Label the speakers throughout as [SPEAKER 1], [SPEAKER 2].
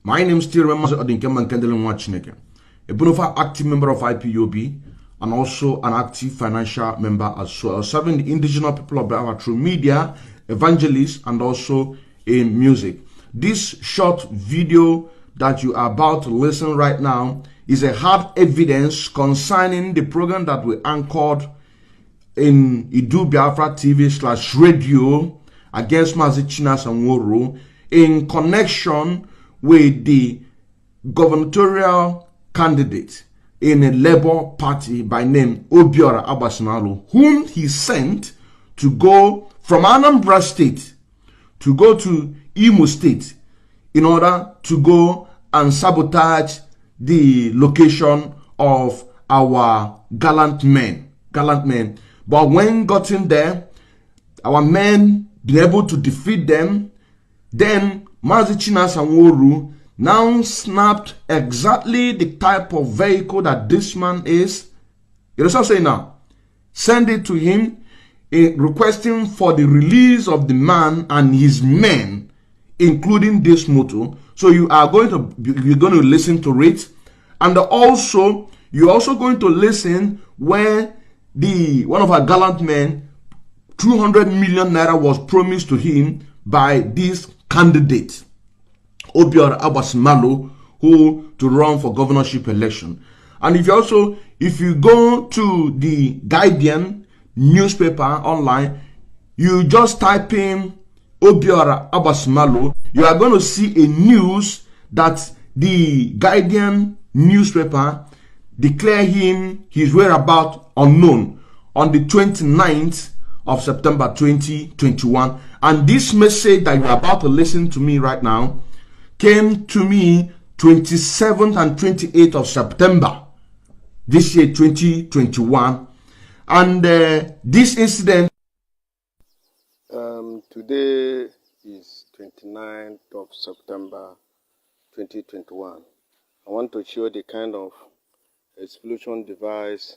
[SPEAKER 1] My name is still MNK and IPOB, a bona fide active member of IPOB and also an active financial member as well, serving the indigenous people of Biafra through media, evangelists, and also in music. This short video that you are about to listen right now is a hard evidence concerning the program that we anchored in Voice of Biafra TV/radio against Mazi Chinasa Nworu in connection with the gubernatorial candidate in a Labour Party by name Obiora Agbasimalu, whom he sent to go from Anambra State to go to Imo State in order to go and sabotage the location of our gallant men. But when gotten there, our men been able to defeat them. Then Mazi Chinasa Nworu now snapped exactly the type of vehicle that this man is. You know what I'm saying now? Send it to him, requesting for the release of the man and his men, including this motor. So you're going to listen to it, and also you're also going to listen where one of our gallant men, 200 million naira was promised to him by this candidate, Obiora Agbasimalu, who to run for governorship election. And if you go to the Guardian newspaper online, you just type in Obiora Agbasimalu, you are going to see a news that the Guardian newspaper declare him his whereabouts unknown on the 29th of September 2021. And this message that you're about to listen to me right now came to me 27th and 28th of September this year 2021. And this incident
[SPEAKER 2] today is 29th of September 2021. I want to show the kind of explosion device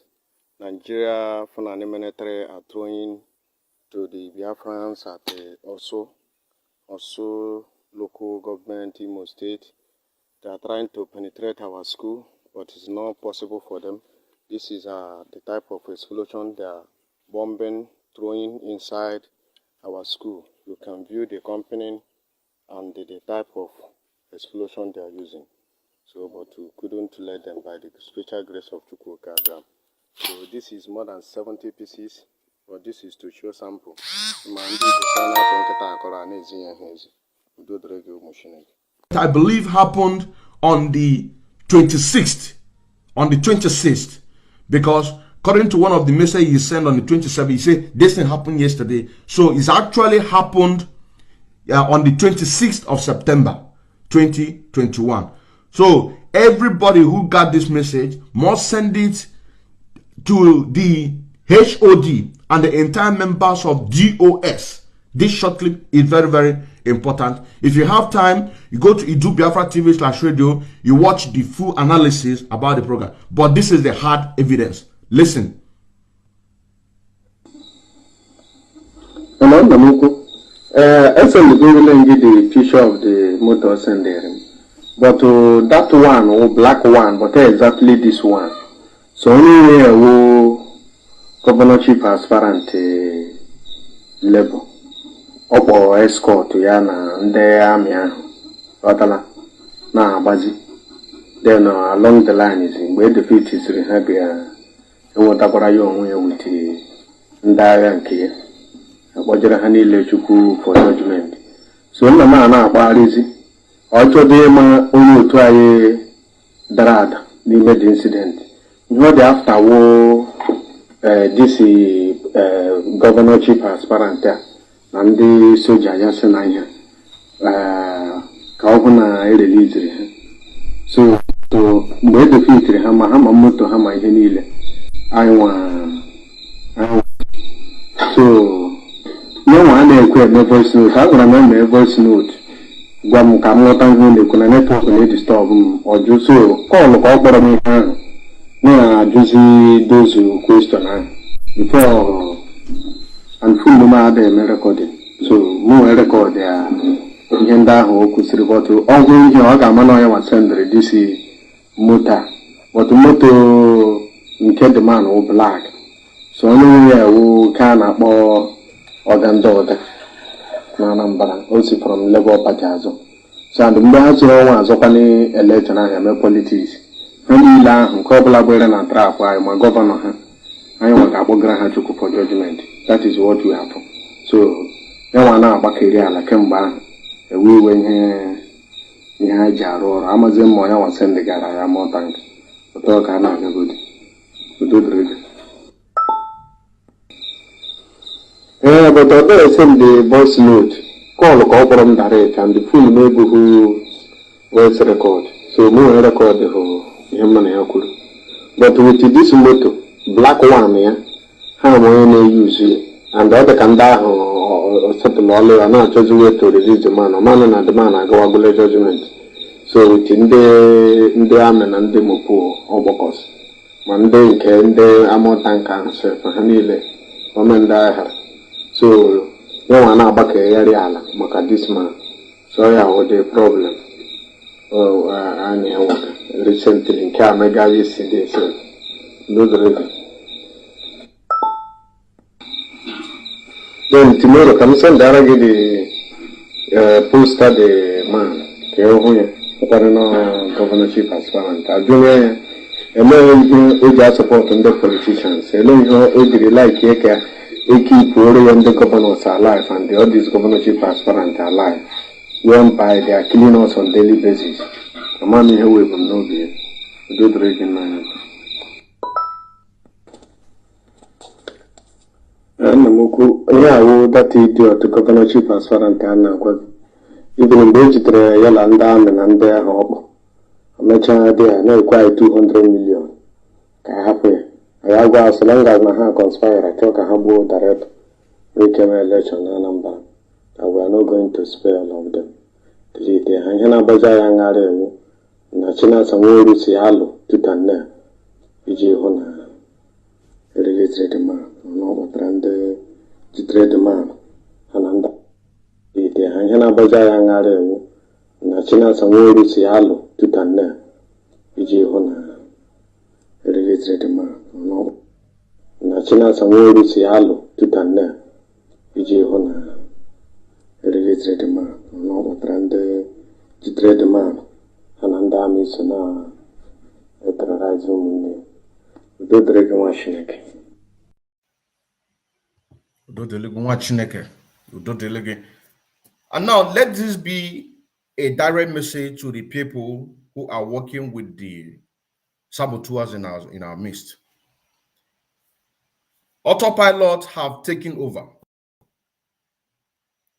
[SPEAKER 2] Nigeria Fulani military are throwing to the Biafrans at the also local government Imo State. They are trying to penetrate our school, but it's not possible for them. This is the type of explosion they are bombing, throwing inside our school. You can view the company and the type of explosion they are using. So, but we couldn't let them by the special grace of Chukwuka. So this is more than 70 pieces, but this is to show sample.
[SPEAKER 1] I believe happened on the 26th, because according to one of the messages he sent on the 27th, he said this thing happened yesterday. So it's actually happened on the 26th of September 2021. So everybody who got this message must send it to the HOD and the entire members of DOS. This short clip is very, very important. If you have time, you go to Voice of Biafra TV/radio, you watch the full analysis about the program. But this is the hard evidence. Listen.
[SPEAKER 3] Hello, Namuko. I send the picture of the motor sending. But that one, or black one, but exactly this one. So anyway, governorship aspirant level. Opo escort ya na ndị army ahụ ọtala na agbazi. Then along the line is where the defeat is ha bịa enwetakwara ya onwe ya with ndị agha nke ya akpọjere ha niile Chukwu for judgment. So nna m na-akpagharịzi ọchọdị ịma onye otu anyị dara ada n'ime the incident. What after this governorship aspirant and the soldier just na ka ọ bụ na release ha. So mgbe defeat ha ma moto ha ma ihe niile so no one na-ekwe voice note. I gwara m voice note gwa m ka m ghọta ihe na-ekwu na network na-edisturb m ọjụ. So call ka ọ kpọrọ m ihe ahụ na-ajụzi those question ahụ before and full number they recording. So more record ihe ndị ahụ o kwụsịrị bọtụ ọgwụ ihe ọ ga-ama na onye nwasendịrị disi moto bọtụ moto nke dị man wụ blak so onye nwe ya ewu ka a na-akpọ ọgandọda na Anambra o si from Labour Party azụ so and mgbe ha zụrụ ọnwa azọkwa n'elekshọn ahụ eme politiks ha niile ahụ nke ọbụla gbere na trap anyị ma gọvanọ ha anyị nwe ga-akpọgara ha Chukwu for judgment. That is what we have. So enwa na-agbakeri ala kemgbe ahụ ewe iwe ihe ha ji arụ ọrụ amazi mma onye nwasị ndị gara ya mụọ tank ụtọ ka a na-agagodi udo dịrị gị. But I send the voice note call ka ọ kpọrọ m direct and the phone na-ebughị voice record so mụ nwere record ihe mma na ya kwuru but with this moto black one ya ha ma onye na-eyuzu ya and ọ dị ka ndị ahụ setụlụ ọlụ ya na-achọzi way to release the man ọmanụ na the man agawagole judgment so with ndị amị na ndị mopo ọgbakọs ma ndị nke ndị amụta nka ahụ sef ha niile ome ndị agha so yanwa na-agbakegharị ala maka this man so ya wụ the problem anyị enwere recently nke a megaghị isi dị ese n'oge. Then tomorrow come send gị the poster the man ka ịhụ ya ụkwara na governorship aspirant ajụnye ya emeghị ihe o ji asọpọtụ ndị politicians ele ihe o jiri like ya ka ekeepụrụ ya ndị governors alive and all these governorship aspirant alive whereby they are killing us on daily basis. Amam ihe webụ m n'obi ya udo dịrị gị n'anya. Nna m ukwu ihe awụ data idiot governorship aspirant a na-agwa gị ibiri mgbe e jitere ya na ndị amị na ndị ahụ ọkpọ emechaa dị ya na-ekwe anyị 200 million ka a hapụ ya anyị agwa asịlangas na ha conspire chọọ ka ha gbuo director rekeme election na Anambra that we are not going to spare all of them. Delete ha ihe na-agbazi ya ngharị ewu na Chinasa Nworu si alụ tutanne iji hụ na release the man n'ọkpọtara ndị jidere the man ha na ndị delete ha ihe na-agbazi ya ngharị ewu na Chinasa Nworu si alụ tutanne iji hụ na release the man na Chinasa Nworu si alụ tutanne iji hụ na release the man n'ọkpọtara ndị jidere the man ha na ndị amị so na terrorize ụmụnne. Udo dịrị gị nwa Chineke.
[SPEAKER 1] Udo dịrị gị nwa Chineke. Udo dịrị gị. And now let this be a direct message to the people who are working with the saboteurs in our midst. Autopilot have taken over.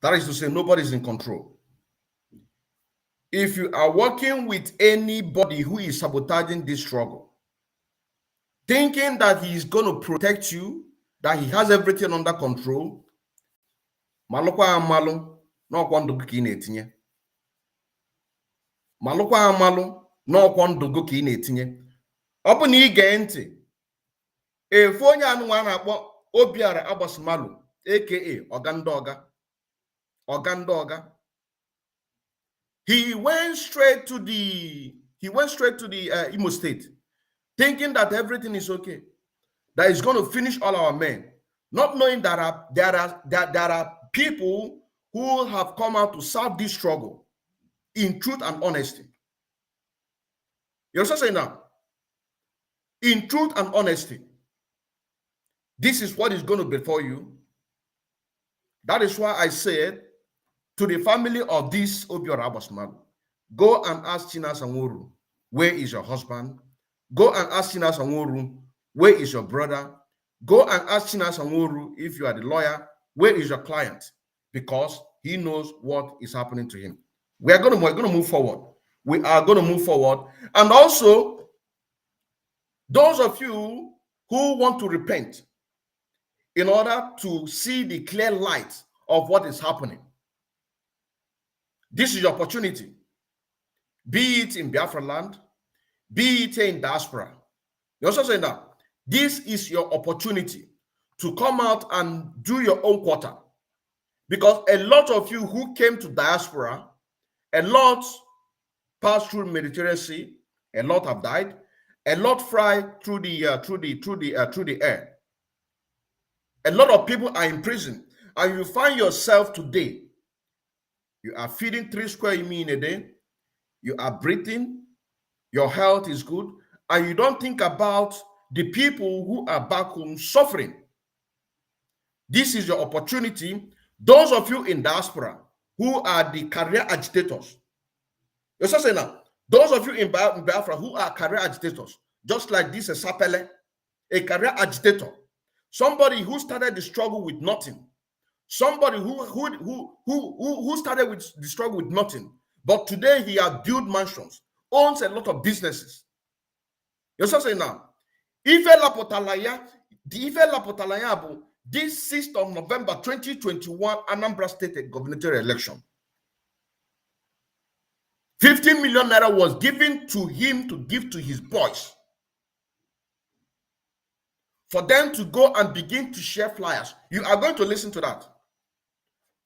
[SPEAKER 1] That is to say, nobody is in control. If you are working with anybody who is sabotaging this struggle, thinking that he is going to protect you, that he has everything under control, malukwa amalu n'ọkwa ndụ gị ka ị na-etinye. Malukwa amalu n'ọkwa ndụ gị ka ị na-etinye. Ọ bụ na ị gee ntị, efu onye anụnwa na-akpọ Obiara Agbasimalu aka Ogandoga. He went straight to the Imo State, thinking that everything is okay, that he's going to finish all our men, not knowing that there are people who have come out to serve this struggle in truth and honesty. You understand saying now? In truth and honesty, this is what is going to be for you. That is why I said to the family of this Obiora Agbasimalu, go and ask Chinasa Nworu, where is your husband? Go and ask Chinasa Nworu, where is your brother? Go and ask Chinasa Nworu, if you are the lawyer, where is your client? Because he knows what is happening to him. We're going to move forward. We are going to move forward. And also, those of you who want to repent in order to see the clear light of what is happening, this is your opportunity. Be it in Biafra land, be it in diaspora. You also say that this is your opportunity to come out and do your own quarter. Because a lot of you who came to diaspora, a lot passed through Mediterranean Sea, a lot have died, a lot fly through the air. A lot of people are in prison, and you find yourself today, you are feeding 3 square meals in a day, you are breathing, your health is good, and you don't think about the people who are back home suffering. This is your opportunity. Those of you in diaspora who are the career agitators, you're saying now, those of you in Biafra who are career agitators, just like this Sapele, a career agitator, somebody who started the struggle with nothing, somebody who started with the struggle with nothing, but today he has built mansions, owns a lot of businesses. You're saying now, Ife Lapotalaya, the Ife Lapotalaya, this 6th of November 2021 Anambra State gubernatorial election, 15 million naira was given to him to give to his boys for them to go and begin to share flyers. You are going to listen to that.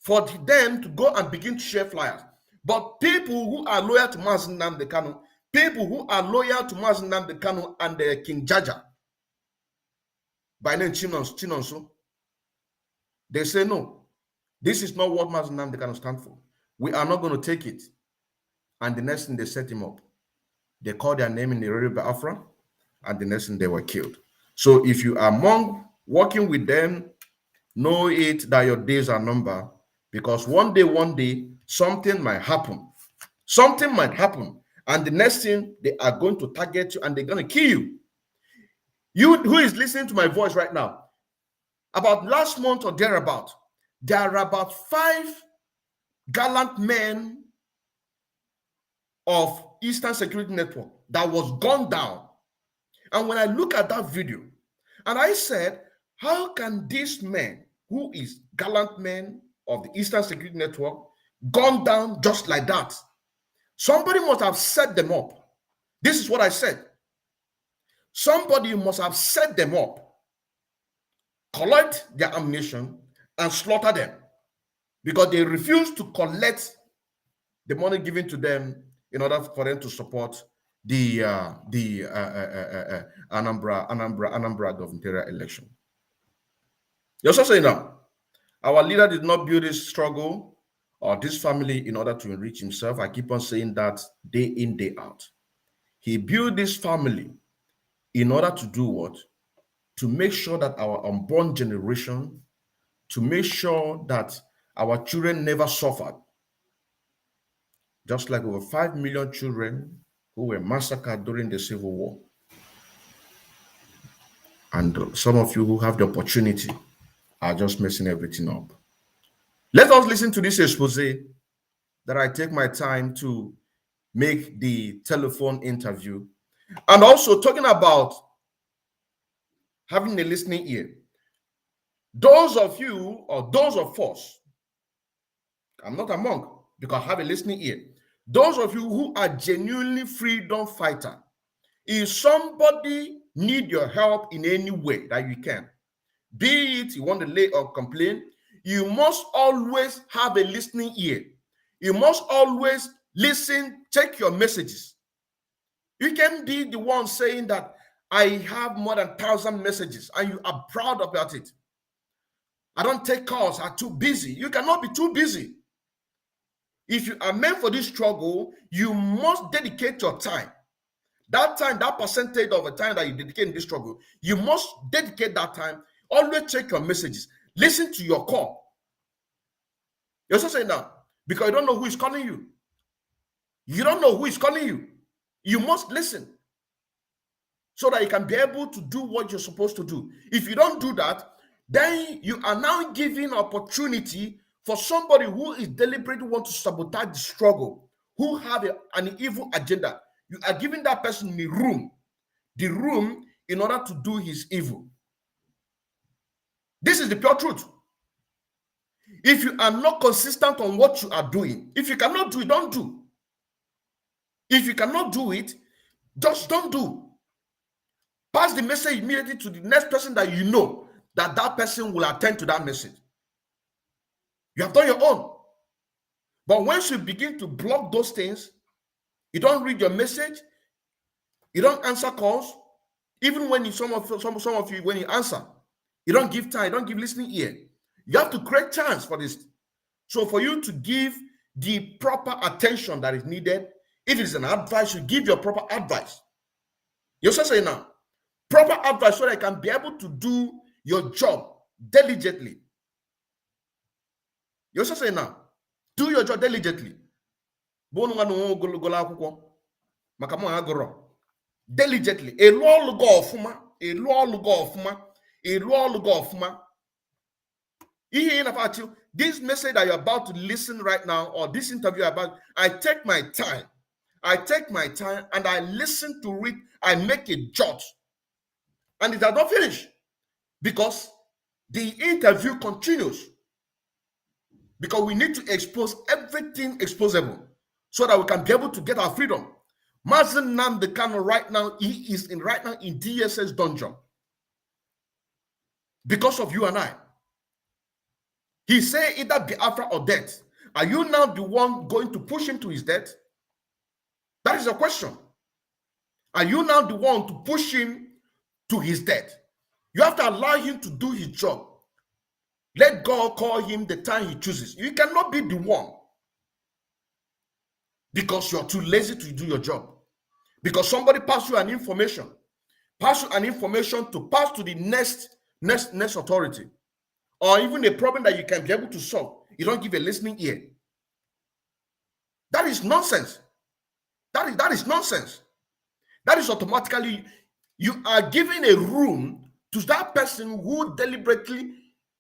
[SPEAKER 1] For them to go and begin to share flyers. But people who are loyal to Mazi Nnamdi Kanu, people who are loyal to Mazi Nnamdi Kanu and King Jaja, by name Chinonso, they say no, this is not what Mazi Nnamdi Kanu stands for. We are not going to take it. And the next thing, they set him up. They called their name in the Radio Biafra, and the next thing, they were killed. So if you are among working with them, know it that your days are numbered, because one day, something might happen. Something might happen, and the next thing, they are going to target you and they're going to kill you. You who is listening to my voice right now, about last month or thereabout, there are about 5 gallant men of Eastern Security Network that was gunned down. And when I look at that video, and I said, how can this man, who is gallant men of the Eastern Security Network, gone down just like that? Somebody must have set them up. This is what I said. Somebody must have set them up, collect their ammunition, and slaughter them, because they refused to collect the money given to them in order for them to support the Anambra gubernatorial election. You're also saying now, our leader did not build this struggle or this family in order to enrich himself. I keep on saying that day in, day out. He built this family in order to do what? To make sure that our unborn generation, to make sure that our children never suffered. Just like over 5 million children who were massacred during the Civil War. And some of you who have the opportunity are just messing everything up. Let us listen to this expose that I take my time to make the telephone interview. And also talking about having a listening ear. Those of you, or those of us, I'm not among, because I have a listening ear. Those of you who are genuinely freedom fighter, if somebody need your help in any way that you can, be it you want to lay or complain, you must always have a listening ear. You must always listen, check your messages. You can be the one saying that I have more than 1,000 messages and you are proud about it. I don't take calls, I'm too busy. You cannot be too busy. If you are meant for this struggle, you must dedicate your time. That time, that percentage of the time that you dedicate in this struggle, you must dedicate that time. Always check your messages. Listen to your call. You're also saying that because you don't know who is calling you. You don't know who is calling you. You must listen so that you can be able to do what you're supposed to do. If you don't do that, then you are now giving opportunity for somebody who is deliberately want to sabotage the struggle, who have an evil agenda. You are giving that person the room in order to do his evil. This is the pure truth. If you are not consistent on what you are doing, if you cannot do it, don't do. If you cannot do it, just don't do. Pass the message immediately to the next person that you know that person will attend to that message. You have done your own. But once you begin to block those things, you don't read your message, you don't answer calls, even when some of you, when you answer, you don't give time, you don't give listening ear. You have to create chance for this. So for you to give the proper attention that is needed, if it's an advice, you give your proper advice. You're just saying now, proper advice so that you can be able to do your job diligently. You're just saying now, do your job diligently. Diligently. This message that you're about to listen right now, or this interview about, I take my time. I take my time and I listen to it. I make a jot. And it has not finished because the interview continues. Because we need to expose everything exposable so that we can be able to get our freedom. Mazen Nnamdi Kanu right now, he is in DSS dungeon because of you and I. He say either Biafra or death. Are you now the one going to push him to his death? That is a question. Are you now the one to push him to his death? You have to allow him to do his job. Let God call him the time he chooses. You cannot be the one because you're too lazy to do your job. Because somebody passed you an information, to pass to the next authority, or even a problem that you can be able to solve. You don't give a listening ear. That is nonsense. That is nonsense. That is automatically, you are giving a room to that person who deliberately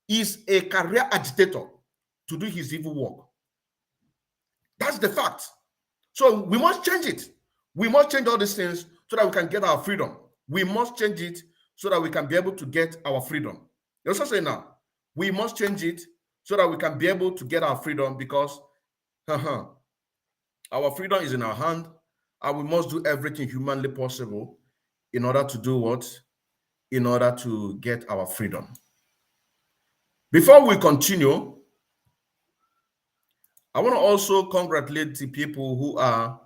[SPEAKER 1] is a career agitator to do his evil work. That's the fact. So we must change it. We must change all these things so that we can get our freedom. We must change it so that we can be able to get our freedom. You also say now, we must change it so that we can be able to get our freedom, because our freedom is in our hand, and we must do everything humanly possible in order to do what? In order to get our freedom. Before we continue, I want to also congratulate the people who are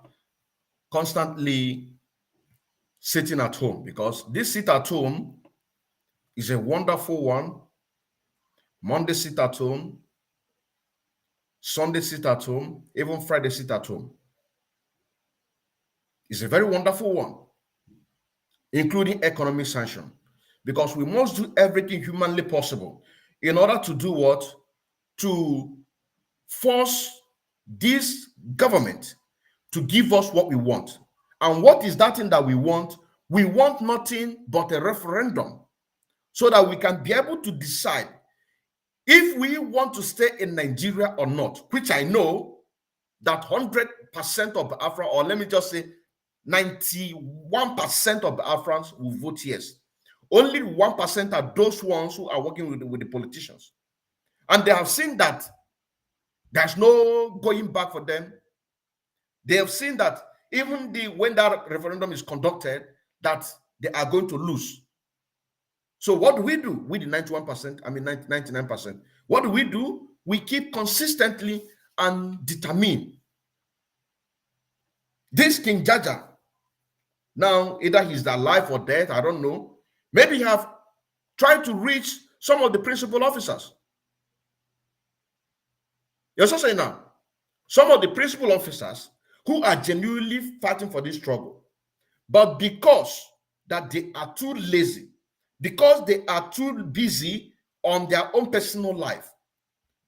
[SPEAKER 1] constantly sitting at home, because this sit at home is a wonderful one. Monday sit at home, Sunday sit at home, even Friday sit at home. It's a very wonderful one, including economic sanction, because we must do everything humanly possible in order to do what? To force this government to give us what we want. And what is that thing that we want? We want nothing but a referendum so that we can be able to decide if we want to stay in Nigeria or not, which I know that 100% of Biafra, or let me just say 91% of Biafrans will vote yes. Only 1% are those ones who are working with the politicians. And they have seen that there's no going back for them. They have seen that even when that referendum is conducted, that they are going to lose. So what do we do with the 91%, 99%? What do? We keep consistently and determine. This King Jaja, now either he's alive or dead, I don't know. Maybe he have tried to reach some of the principal officers. You're also saying now, some of the principal officers who are genuinely fighting for this struggle, but because that they are too lazy, because they are too busy on their own personal life,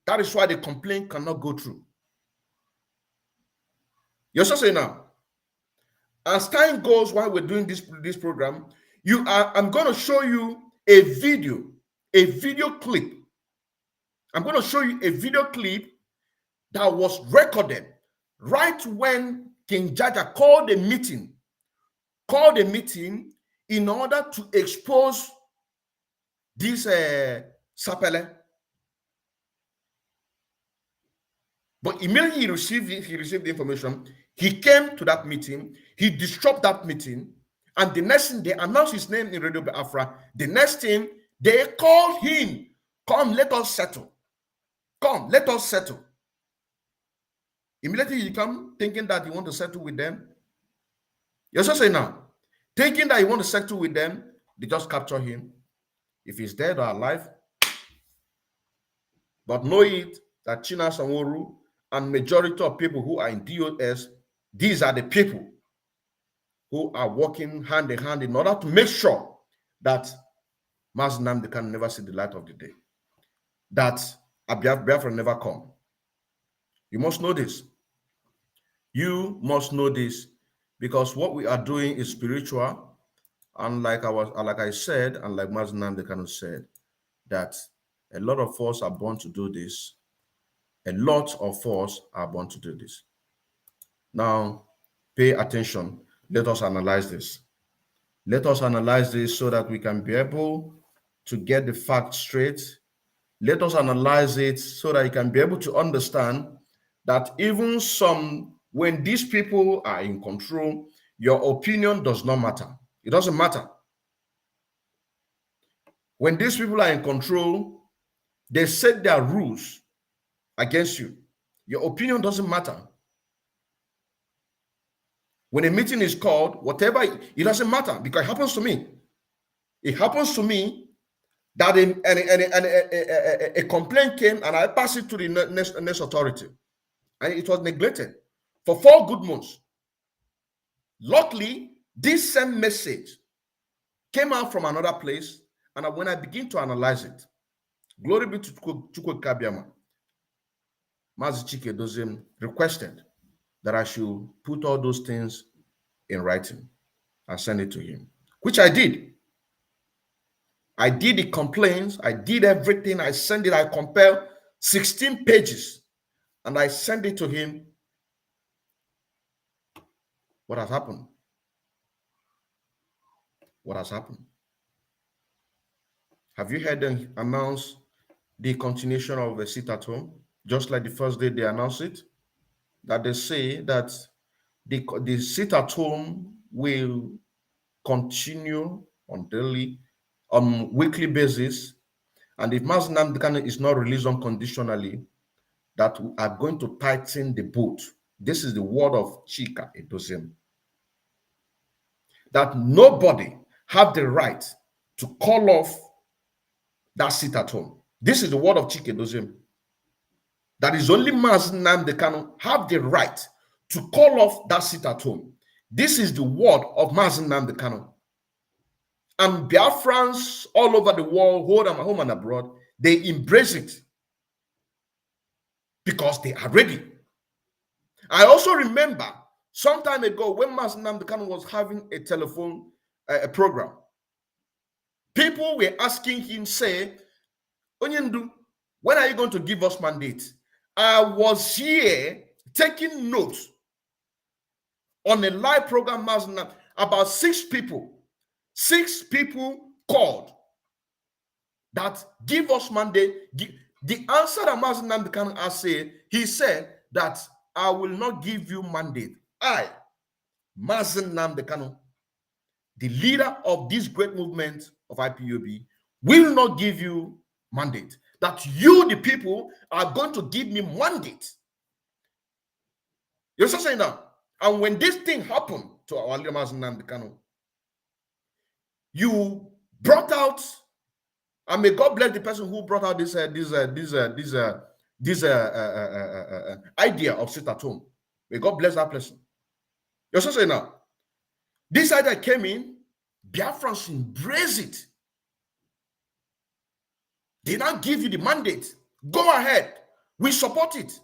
[SPEAKER 1] that is why the complaint cannot go through. You're also saying now, as time goes while we're doing this program, I'm going to show you a video clip. I'm going to show you a video clip that was recorded right when King Jaja called a meeting in order to expose this Sapele. But immediately he received the information, he came to that meeting, he disrupted that meeting, and the next thing, they announced his name in Radio Biafra. The next thing, they called him, come, let us settle. Come, let us settle. Immediately he come thinking that he want to settle with them. You're just saying now, thinking that he want to settle with them, they just capture him. If he's dead or alive, but know it that China Sanworu and majority of people who are in DOS, these are the people who are working hand in hand in order to make sure that Mazi Nnamdi can never see the light of the day, that Biafra never come. You must know this. You must know this, because what we are doing is spiritual, and like I said, and like Mazi Nnamdi kind of said, that a lot of us are born to do this. A lot of us are born to do this. Now, pay attention. Let us analyze this. Let us analyze this so that we can be able to get the facts straight. Let us analyze it so that you can be able to understand that even when these people are in control, your opinion does not matter. It doesn't matter. When these people are in control, they set their rules against you. Your opinion doesn't matter. When a meeting is called, whatever, it doesn't matter, because it happens to me. It happens to me that a complaint came and I passed it to the next authority. And it was neglected for 4 good months. Luckily, this same message came out from another place, and when I begin to analyze it, glory be to Chukwu Kabiama, Mazi Chike Dozim requested that I should put all those things in writing and send it to him, which I did. I did the complaints, I did everything, I sent it, I compiled 16 pages, and I sent it to him. What has happened? What has happened? Have you heard them announce the continuation of a sit at home, just like the first day they announced it? That they say that the sit at home will continue on weekly basis, and if Mazi Nnamdi is not released unconditionally, that we are going to tighten the boot. This is the word of Chika Edozim. That nobody have the right to call off that sit at home. This is the word of Chika Edozim. That is only Mazi Nnamdi have the right to call off that sit at home. This is the word of Mazi Nnamdi. And Biafrans all over the world, home and abroad, they embrace it because they are ready. I also remember some time ago when Mazi Nnamdi was having a telephone program, people were asking him, say, Onyendu, when are you going to give us mandate? I was here taking notes on a live program, Mazi Nnamdi, about 6 people. 6 people called that give us mandate. The answer that Mazi Nnamdi said, he said that I will not give you mandate. I, Mazi Nnamdi, the leader of this great movement of IPOB, will not give you mandate. That you, the people, are going to give me mandate. You're just saying that. And when this thing happened to our leader, Mazi Nnamdi, you brought out, and may God bless the person who brought out this idea of sit at home. May God bless that person. You're just saying now. This idea came in, Biafrans embrace it. They now give you the mandate. Go ahead. We support it.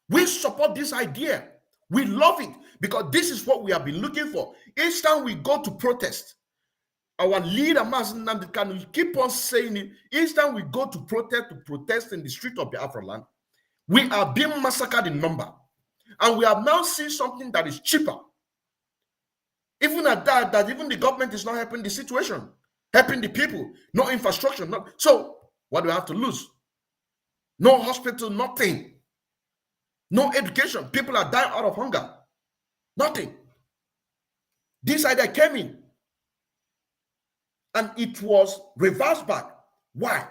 [SPEAKER 1] We support this idea. We love it because this is what we have been looking for. Each time we go to protest, our leader, Mazi Nnamdi, keep on saying it. Each time we go to protest in the street of Biafra land, we are being massacred in number. And we have now seen something that is cheaper. Even at that even the government is not helping the situation, helping the people, no infrastructure. So what do we have to lose? No hospital, nothing. No education. People are dying out of hunger. Nothing. This idea came in. And it was reversed back. Why?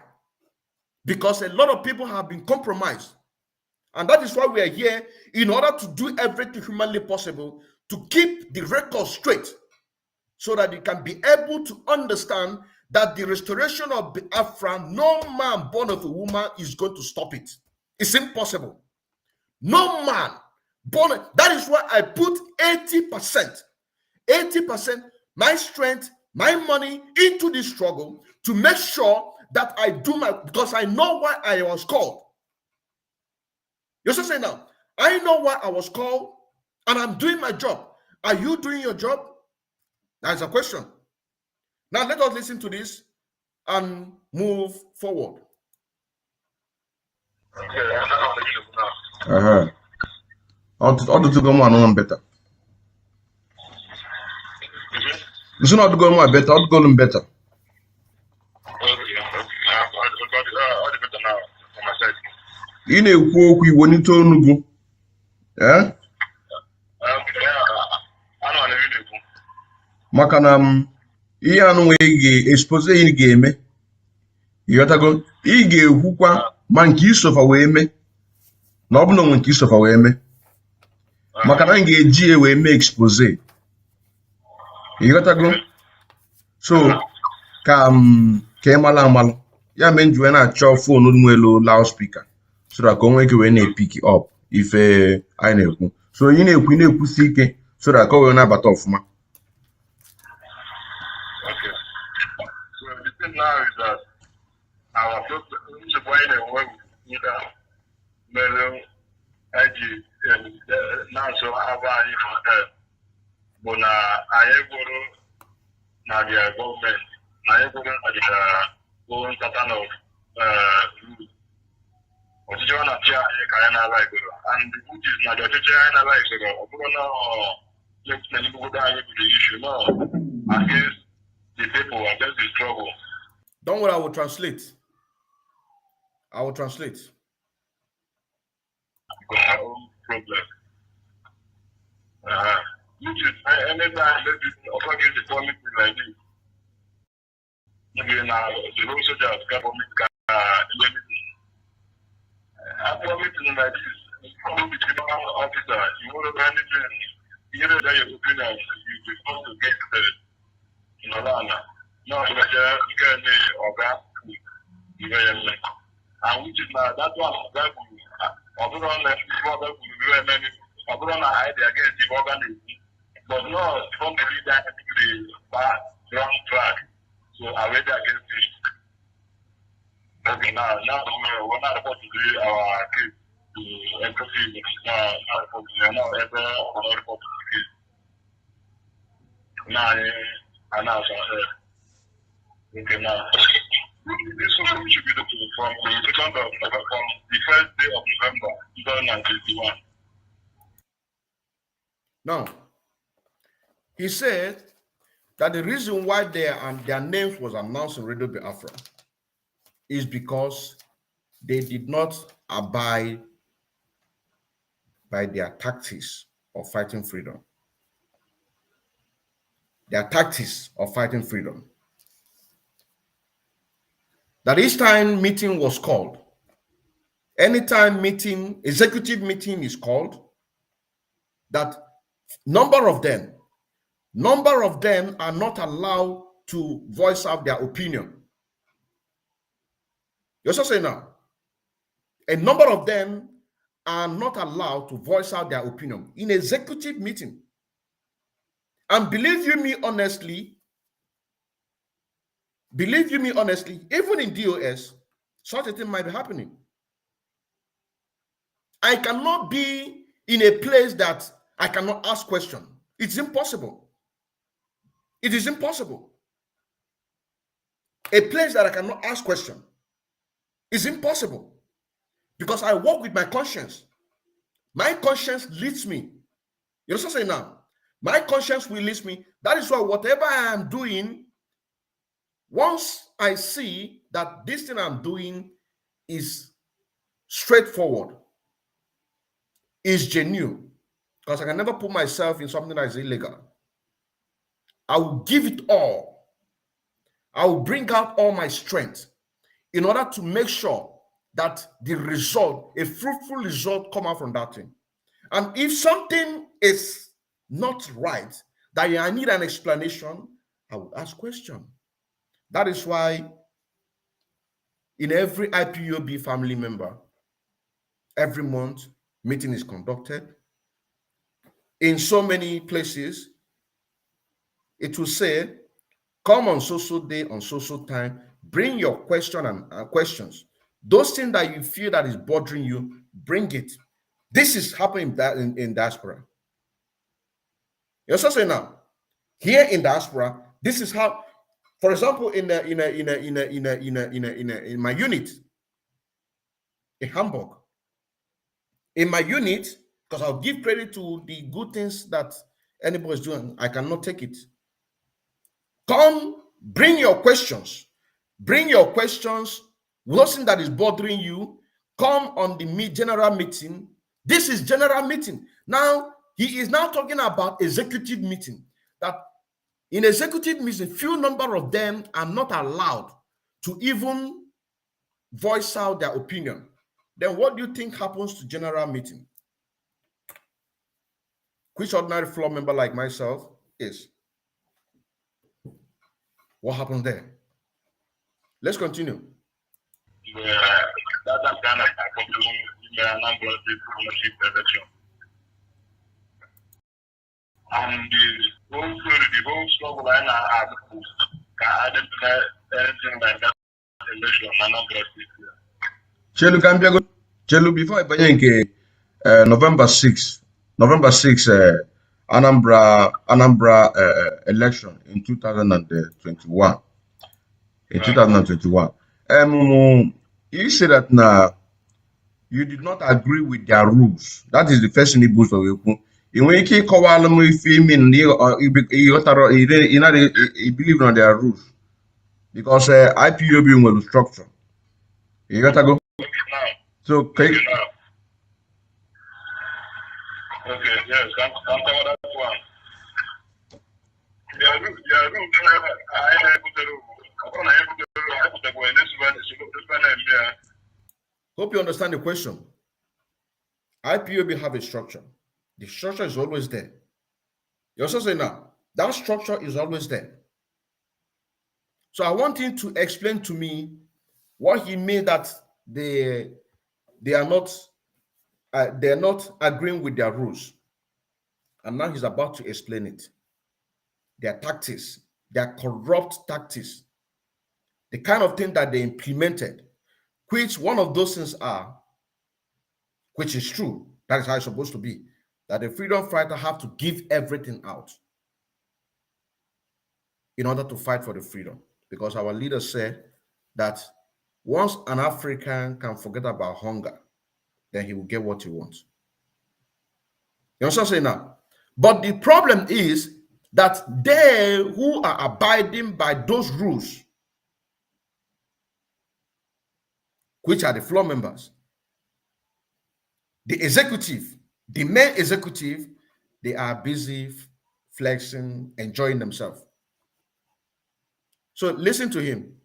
[SPEAKER 1] because a lot of people have been compromised. And that is why we are here, in order to do everything humanly possible to keep the record straight, so that you can be able to understand that the restoration of Biafra, no man born of a woman is going to stop it. It's impossible. No man born. That is why I put 80%, 80% my strength, my money into this struggle to make sure that I do my, because I know why I was called. You're just saying now, I know why I was called and I'm doing my job. Are you doing your job? That's a question. Now let us listen to this and move forward.
[SPEAKER 4] All the go on better. It's not going on better, all going better. Ị na-ekwu okwu Igbo n'ite onugbu. Maka na ihe anụ ị ga-expose ị ga-eme. Ịghọtago, ị ga-ekwukwa ma nke isofa wee mee na ọ bụ na onwe nke isofa wee mee. Maka na m ga-eji ya wee mee expose. Ịghọtago? So ka ị mala amalụ, ya mee nji wee na-achọ fonu nwelu loudspeaker so that ka o nwee ike wee na-epiki up ife anyị na-ekwu. So ị na-ekwusi ike so that ka o wee na-abata ọfụma.
[SPEAKER 5] So the thing now is that our now so but I now the government, now the own pattern of rules. And the good is not the issue, no, against the people, against the struggle.
[SPEAKER 1] Don't worry, I will translate.
[SPEAKER 5] Because our own problem. Which is anytime against the policy like this. Maybe now the whole soldiers government anything. I promise like this, come between our officer, you want to anything, you know that your opinion, you supposed to get in Alana. No, you can and which is now that one that will hide against the organism, but no, don't believe that the bad wrong track. So I read against it. Okay, now we're not about to do our case to empathy. Now ever about the case. Now I announce okay, now this one should be from the second of November, from the first day of November 2021.
[SPEAKER 1] Now, he said that the reason why their names was announced in Radio Biafra is because they did not abide by their tactics of fighting freedom. Their tactics of fighting freedom. That each time meeting was called, anytime meeting, executive meeting is called, that number of them are not allowed to voice out their opinion. You're just saying now, a number of them are not allowed to voice out their opinion in executive meeting. And believe you me honestly, even in DOS, such a thing might be happening. I cannot be in a place that I cannot ask questions. It's impossible. It is impossible. A place that I cannot ask questions is impossible, because I work with my conscience. My conscience leads me. You know what I'm saying now? My conscience will lead me. That is why whatever I am doing, once I see that this thing I'm doing is straightforward, is genuine, because I can never put myself in something that is illegal, I will give it all. I will bring out all my strength in order to make sure that the result, a fruitful result, come out from that thing. And if something is not right, that I need an explanation, I will ask question. That is why in every IPOB family member, every month, meeting is conducted. In so many places, it will say, come on social day, on social time, bring your question and questions. Those things that you feel that is bothering you, bring it. This is happening in diaspora. You're also saying now, here in diaspora, this is how, for example, in my unit in Hamburg, in my unit, because I'll give credit to the good things that anybody is doing, I cannot take it. Come, bring your questions. Bring your questions. Nothing that is bothering you. Come on the general meeting. This is general meeting. Now, he is now talking about executive meeting. That in executive meeting, few number of them are not allowed to even voice out their opinion. Then what do you think happens to general meeting? Which ordinary floor member like myself is? What happened there? Let's continue.
[SPEAKER 5] That's kind of election. And the whole struggle I had anything like that election,
[SPEAKER 4] Chelu, before I bring November 6, Anambra election in 2021. In 2021, you say that now you did not agree with their rules. That is the first thing he boost of you. In when you call them if you mean you believe on their rules because IPOB will structure. You got to go. So
[SPEAKER 5] okay, yes, I'm cover that one.
[SPEAKER 1] Hope you understand the question. IPOB have a structure. The structure is always there. You also say now, that structure is always there. So I want him to explain to me what he means that they are not agreeing with their rules. And now he's about to explain it. Their tactics, their corrupt tactics, the kind of thing that they implemented, which one of those things are, which is true, that is how it's supposed to be, that the freedom fighter have to give everything out in order to fight for the freedom. Because our leaders said that once an African can forget about hunger, then he will get what he wants. You understand what I'm saying now? But the problem is that they who are abiding by those rules, which are the floor members, the executive, the main executive, they are busy flexing, enjoying themselves. So listen to him.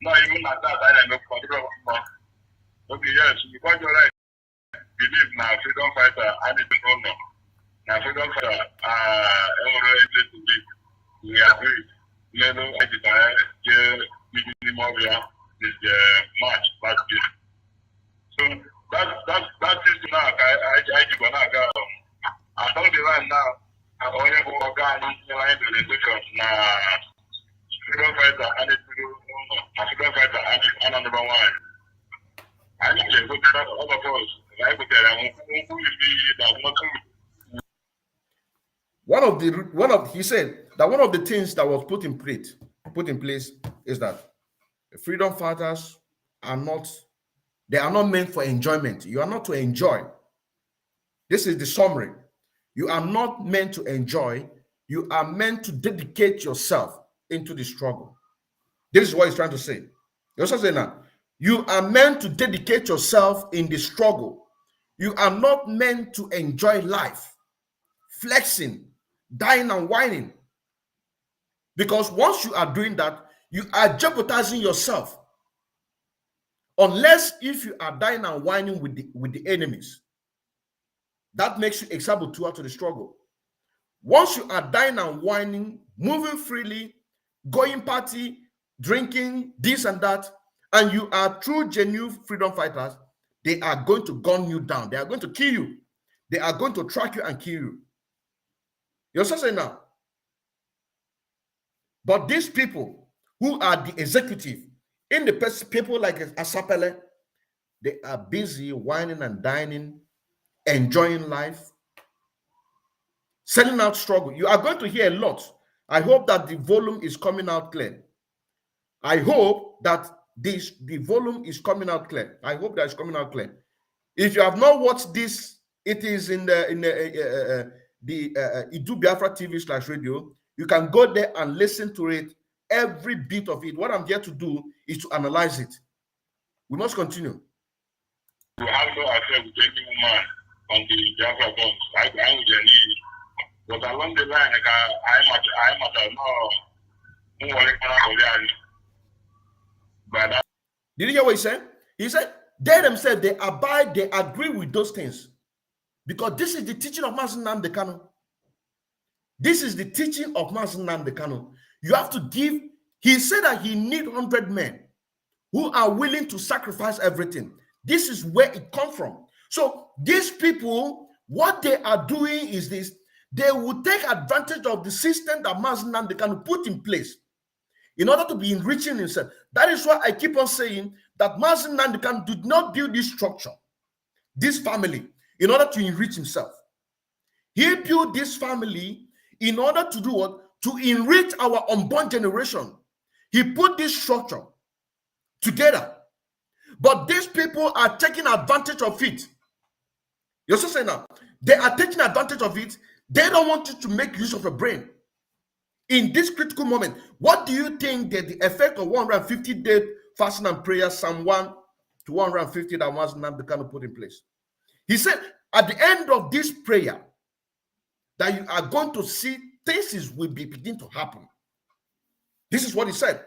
[SPEAKER 5] No, even at that, I don't know. Okay, yes, because you're right. Believe now, freedom fighter, I need to know. Now, freedom fighter, we agree. Level I did minimum is the March last year. So that is now. I do not go. I don't the line now. I only go again in line to the election. Now, freedom fighter, I need to do. Freedom fighter, I need another one. I need to go to that all of us. I go there.
[SPEAKER 1] He said that one of the things that was put in place is that freedom fighters are not meant for enjoyment. You are not to enjoy. This is the summary. You are not meant to enjoy. You are meant to dedicate yourself into the struggle. This is what he's trying to say. He also saying now, you are meant to dedicate yourself in the struggle. You are not meant to enjoy life, flexing, dying and whining. Because once you are doing that, you are jeopardizing yourself. Unless if you are dying and whining with the enemies. That makes you a saboteur to the struggle. Once you are dying and whining, moving freely, going party, drinking, this and that, and you are true, genuine freedom fighters, they are going to gun you down. They are going to kill you. They are going to track you and kill you. You're saying now. But these people who are the executive, in the people like Asapele, they are busy whining and dining, enjoying life, selling out struggle. You are going to hear a lot. I hope that the volume is coming out clear. I hope that the volume is coming out clear. I hope that it's coming out clear. If you have not watched this, it is in the Idu Biafra TV/radio. You can go there and listen to it, every bit of it. What I'm here to do is to analyze it. We must continue.
[SPEAKER 5] You have no affair with any woman on the Biafra guns. I will need. But along the line, I'm at
[SPEAKER 1] Did you hear what he said? He said, they themselves, they abide, they agree with those things. Because this is the teaching of Mazi Nnamdi Kanu. This is the teaching of Mazi Nnamdi Kanu. You have to give, he said that he needs 100 men who are willing to sacrifice everything. This is where it comes from. So these people, what they are doing is this. They will take advantage of the system that Mazi Nnamdi Kanu put in place in order to be enriching himself. That is why I keep on saying that Mazi Nnamdi Kanu did not build this structure, this family, in order to enrich himself. He built this family in order to do what? To enrich our unborn generation. He put this structure together. But these people are taking advantage of it. You're so saying now, they are taking advantage of it. They don't want you to make use of your brain. In this critical moment, what do you think that the effect of 150-day fasting and prayer, Psalm 1 to 150 that Mazi Nnamdi Kanu put in place? He said, at the end of this prayer, that you are going to see things will begin to happen. This is what he said.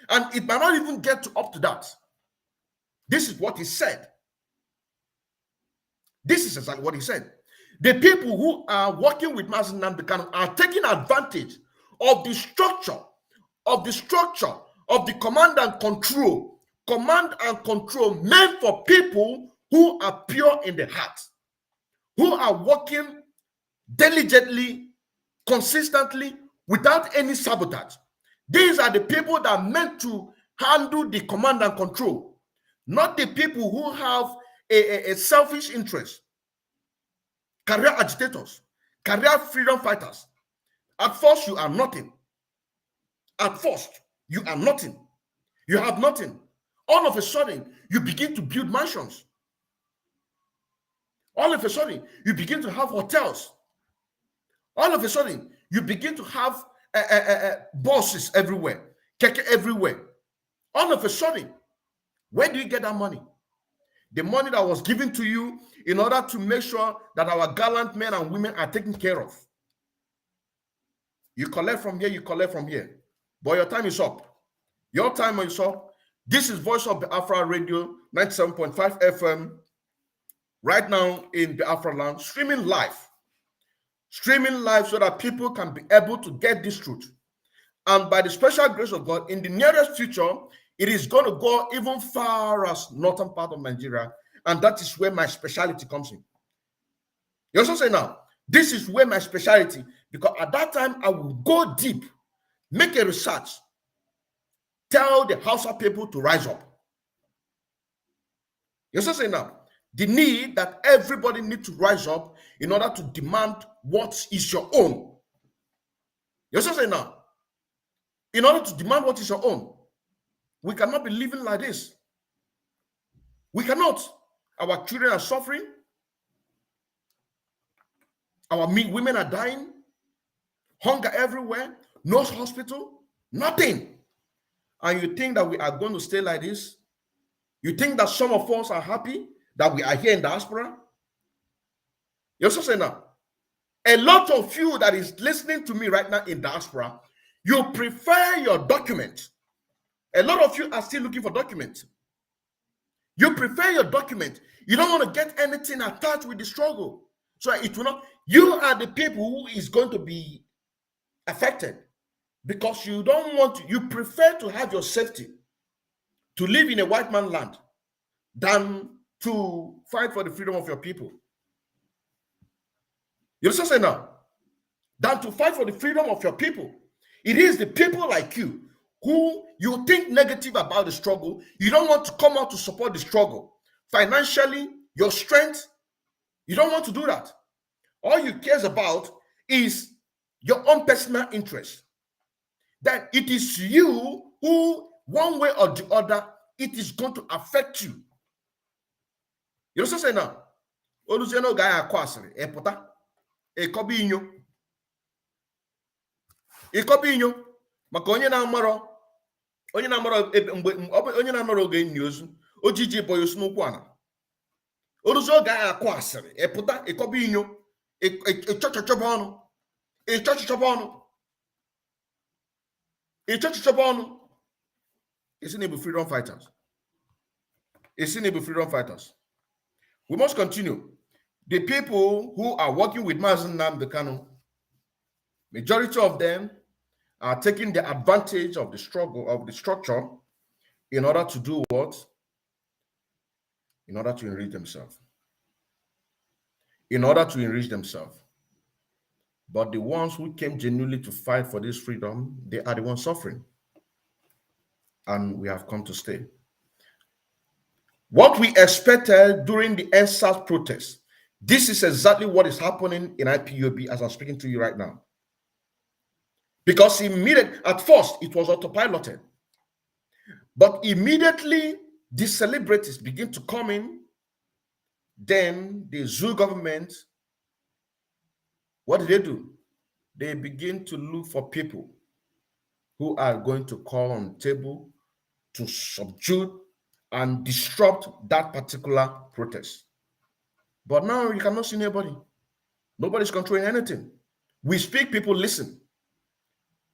[SPEAKER 1] And it might not even get up to that. This is what he said. This is exactly what he said. The people who are working with Mazi Nnamdi Kanu are taking advantage of the structure of the command and control meant for people who are pure in the heart, who are working diligently, consistently, without any sabotage. These are the people that are meant to handle the command and control, not the people who have a selfish interest. Career agitators, career freedom fighters. At first, you are nothing. At first, you are nothing. You have nothing. All of a sudden, you begin to build mansions. All of a sudden, you begin to have hotels. All of a sudden, you begin to have bosses everywhere, keke everywhere. All of a sudden, where do you get that money? The money that was given to you in order to make sure that our gallant men and women are taken care of. You collect from here, you collect from here. But your time is up. Your time is up. This is Voice of Biafra Radio, 97.5 FM, right now in Biafra land, streaming live so that people can be able to get this truth. And by the special grace of God, in the nearest future, it is going to go even far as northern part of Nigeria, and that is where my specialty comes in. You also say now, this is where my specialty, because at that time I will go deep, make a research, tell the Hausa people to rise up. You also say now, the need that everybody needs to rise up in order to demand what is your own. You also say now, in order to demand what is your own, we cannot be living like this. We cannot. Our children are suffering. Our women are dying. Hunger everywhere. No hospital. Nothing. And you think that we are going to stay like this? You think that some of us are happy that we are here in diaspora? You also say now, a lot of you that is listening to me right now in diaspora, you prefer your document. A lot of you are still looking for documents. You prepare your document. You don't want to get anything attached with the struggle. So it will not, you are the people who is going to be affected because you don't want to, you prefer to have your safety to live in a white man land than to fight for the freedom of your people. You understand now? Than to fight for the freedom of your people. It is the people like you who you think negative about the struggle. You don't want to come out to support the struggle. Financially, your strength, you don't want to do that. All you cares about is your own personal interest. That it is you who, one way or the other, it is going to affect you. You know what I'm saying now? Oluziano guy akwasiri, epota, ekobi inyo. Ekobi inyo, maka onye na-amaro oge enyi ozu, ojiji boyo snukwu ana. Oluzo guy akwasiri, epota, ekobi inyo, echochochoba onu. It's in freedom fighters. It's in freedom fighters. We must continue. The people who are working with Mazen Nnamdi Kanu, majority of them are taking the advantage of the struggle, of the structure, in order to do what? In order to enrich themselves. In order to enrich themselves. But the ones who came genuinely to fight for this freedom, they are the ones suffering. And we have come to stay. What we expected during the NSAS protest, this is exactly what is happening in IPOB as I'm speaking to you right now. Because at first, it was autopiloted. But immediately, the celebrities begin to come in. Then the zoo government, what do? They begin to look for people who are going to call on the table to subdue and disrupt that particular protest. But now you cannot see anybody. Nobody's controlling anything. We speak, people listen.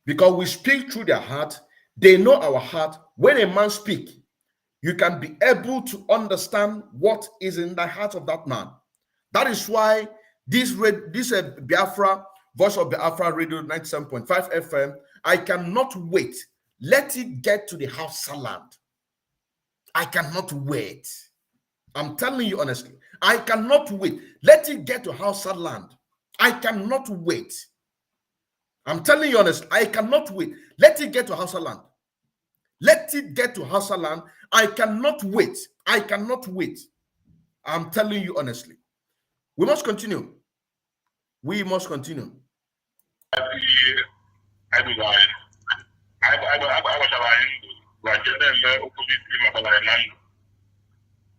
[SPEAKER 1] Because we speak through their heart. They know our heart. When a man speaks, you can be able to understand what is in the heart of that man. That is why this Biafra, Voice of Biafra Radio 97.5 FM, I cannot wait. Let it get to the Hausa land. I cannot wait. I'm telling you honestly, I cannot wait. Let it get to Hausa land. I cannot wait. I'm telling you honestly, I cannot wait. Let it get to Hausa land. Let it get to Hausa land. I cannot wait. I cannot wait. I'm telling you honestly. We must continue. We must continue.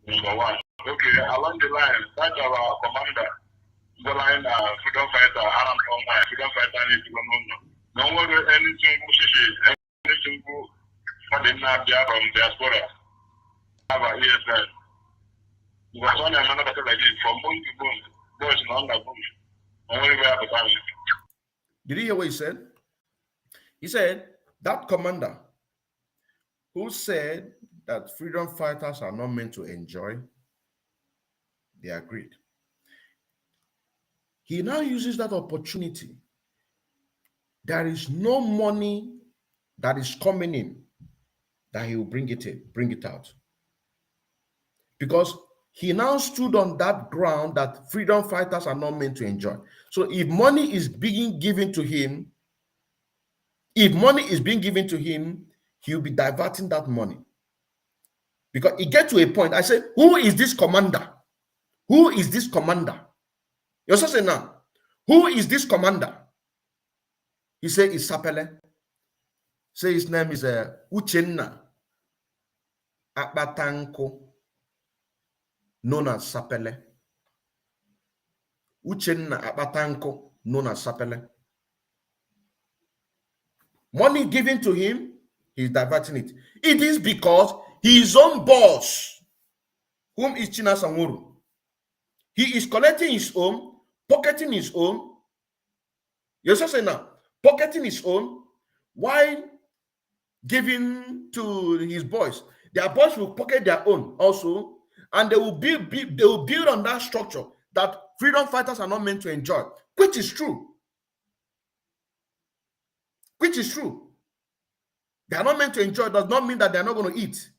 [SPEAKER 5] Number one. Okay, along the line, that's our commander, the line freedom fighter, Aram Konga, freedom fighter, no one anything for the Nabia from diaspora. Have a ESL. Because one another like this, from moon to moon, boys on the boom. Only we have a family.
[SPEAKER 1] Did you hear what he said? He said that commander who said that freedom fighters are not meant to enjoy, they agreed. He now uses that opportunity. There is no money that is coming in that he will bring it out. Because he now stood on that ground that freedom fighters are not meant to enjoy. So if money is being given to him, he'll be diverting that money. Because it gets to a point, I said, who is this commander? Who is this commander? You're saying now, who is this commander? He said it's Sapele. Say his name is Uchenna Akbatanko, known as Sapele. Uchenna Akbatanko, known as Sapele. Money given to him, he's diverting it. It is because his own boss, whom is China Sanguru, he is collecting his own, pocketing his own. You're saying now, pocketing his own while giving to his boys. Their boys will pocket their own also, and they will build on that structure that freedom fighters are not meant to enjoy, which is true. Which is true. They are not meant to enjoy does not mean that they are not going to eat.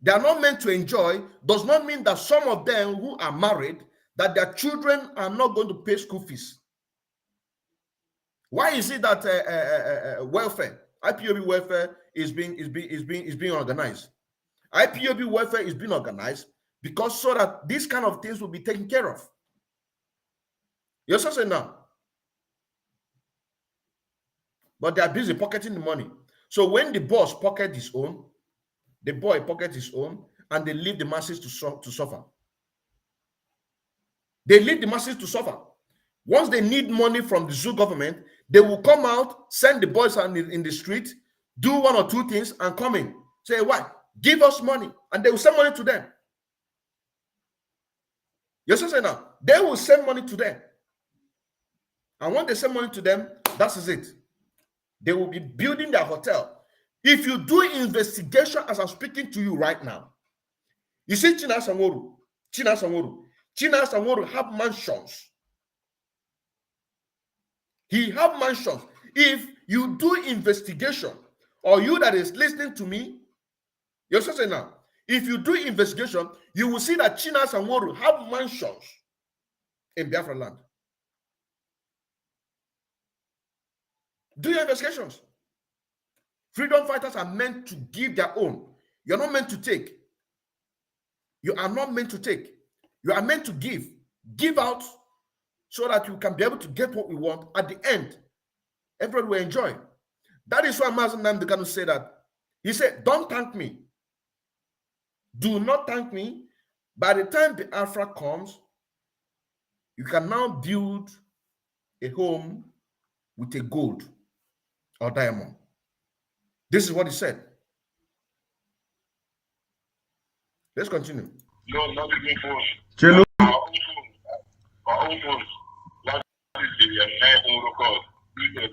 [SPEAKER 1] They are not meant to enjoy does not mean that some of them who are married, that their children are not going to pay school fees. Why is it that welfare, IPOB welfare is being organized? IPOB welfare is being organized because so that these kind of things will be taken care of. You're so saying now. But they are busy pocketing the money. So when the boss pocket his own, the boy pocket his own, and they leave the masses to suffer. They leave the masses to suffer. Once they need money from the zoo government, they will come out, send the boys in the street, do one or two things, and come in. Say, what? Give us money. And they will send money to them. Yes, I say now. They will send money to them. And when they send money to them, that is it. They will be building their hotel. If you do investigation as I'm speaking to you right now, you see China Sanworu have mansions. He have mansions. If you do investigation, or you that is listening to me, you're saying now, if you do investigation, you will see that China Sanworu have mansions in Biafra land. Do your investigations. Freedom fighters are meant to give their own. You're not meant to take. You are not meant to take. You are meant to give. Give out so that you can be able to get what we want. At the end, everyone will enjoy. That is why Mazen Namdekanu said that. He said, don't thank me. Do not thank me. By the time the Biafra comes, you can now build a home with a gold or diamond. This is what he said. Let's continue.
[SPEAKER 5] No, not even phones.
[SPEAKER 4] Chelu.
[SPEAKER 5] Our own phones. That is the main record.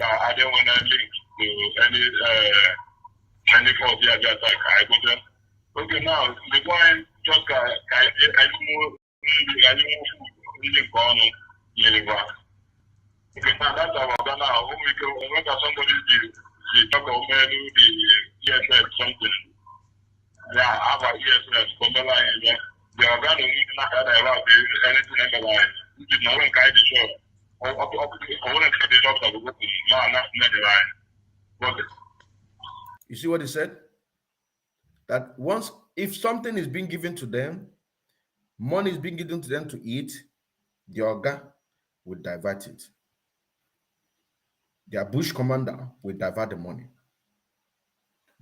[SPEAKER 5] I don't want to link to any force here just like I go there. Okay, now the one just I move okay, now that's our now. When somebody the talk of the ESS something. Yeah, our ESS come line. They are going to need anything in the line. This is not one kind of show. I want to the doctor to go the line. But
[SPEAKER 1] you see what he said? That once, if something is being given to them, money is being given to them to eat, the Oga will divert it. Their bush commander will divert the money.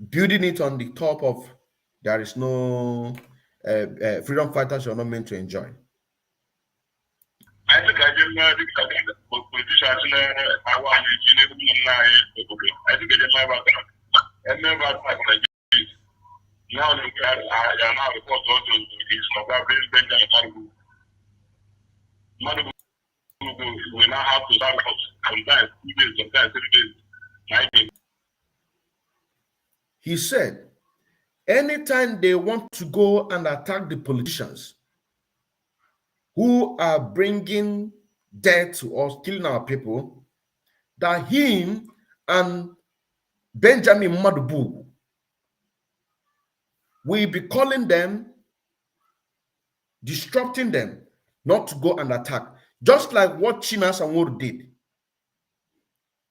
[SPEAKER 1] Building it on the top of, there is no freedom fighters you're not meant to enjoy.
[SPEAKER 5] I think I didn't know the politicians I want I think I didn't know about that. I never had like this. Now I am now report to his Benjamin Madu. We now have to start sometimes 2 days, sometimes 3 days. 9 days.
[SPEAKER 1] He said, anytime they want to go and attack the politicians who are bringing death to us, killing our people, that him and Benjamin Madubu will be calling them, disrupting them, not to go and attack. Just like what China Sanworu did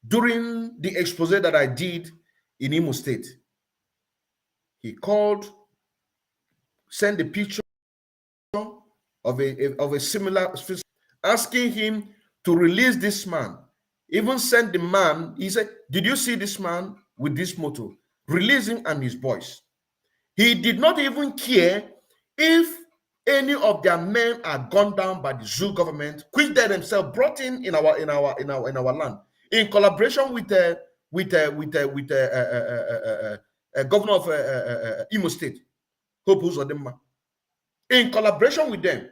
[SPEAKER 1] during the expose that I did in Imo State. He called, sent a picture of a similar, asking him to release this man. Even sent the man, he said, did you see this man with this motto? Release him and his boys. He did not even care if any of their men are gunned down by the zoo government, which they themselves brought in our land, in collaboration with the governor of Imo State, Hope Uzodimma. In collaboration with them.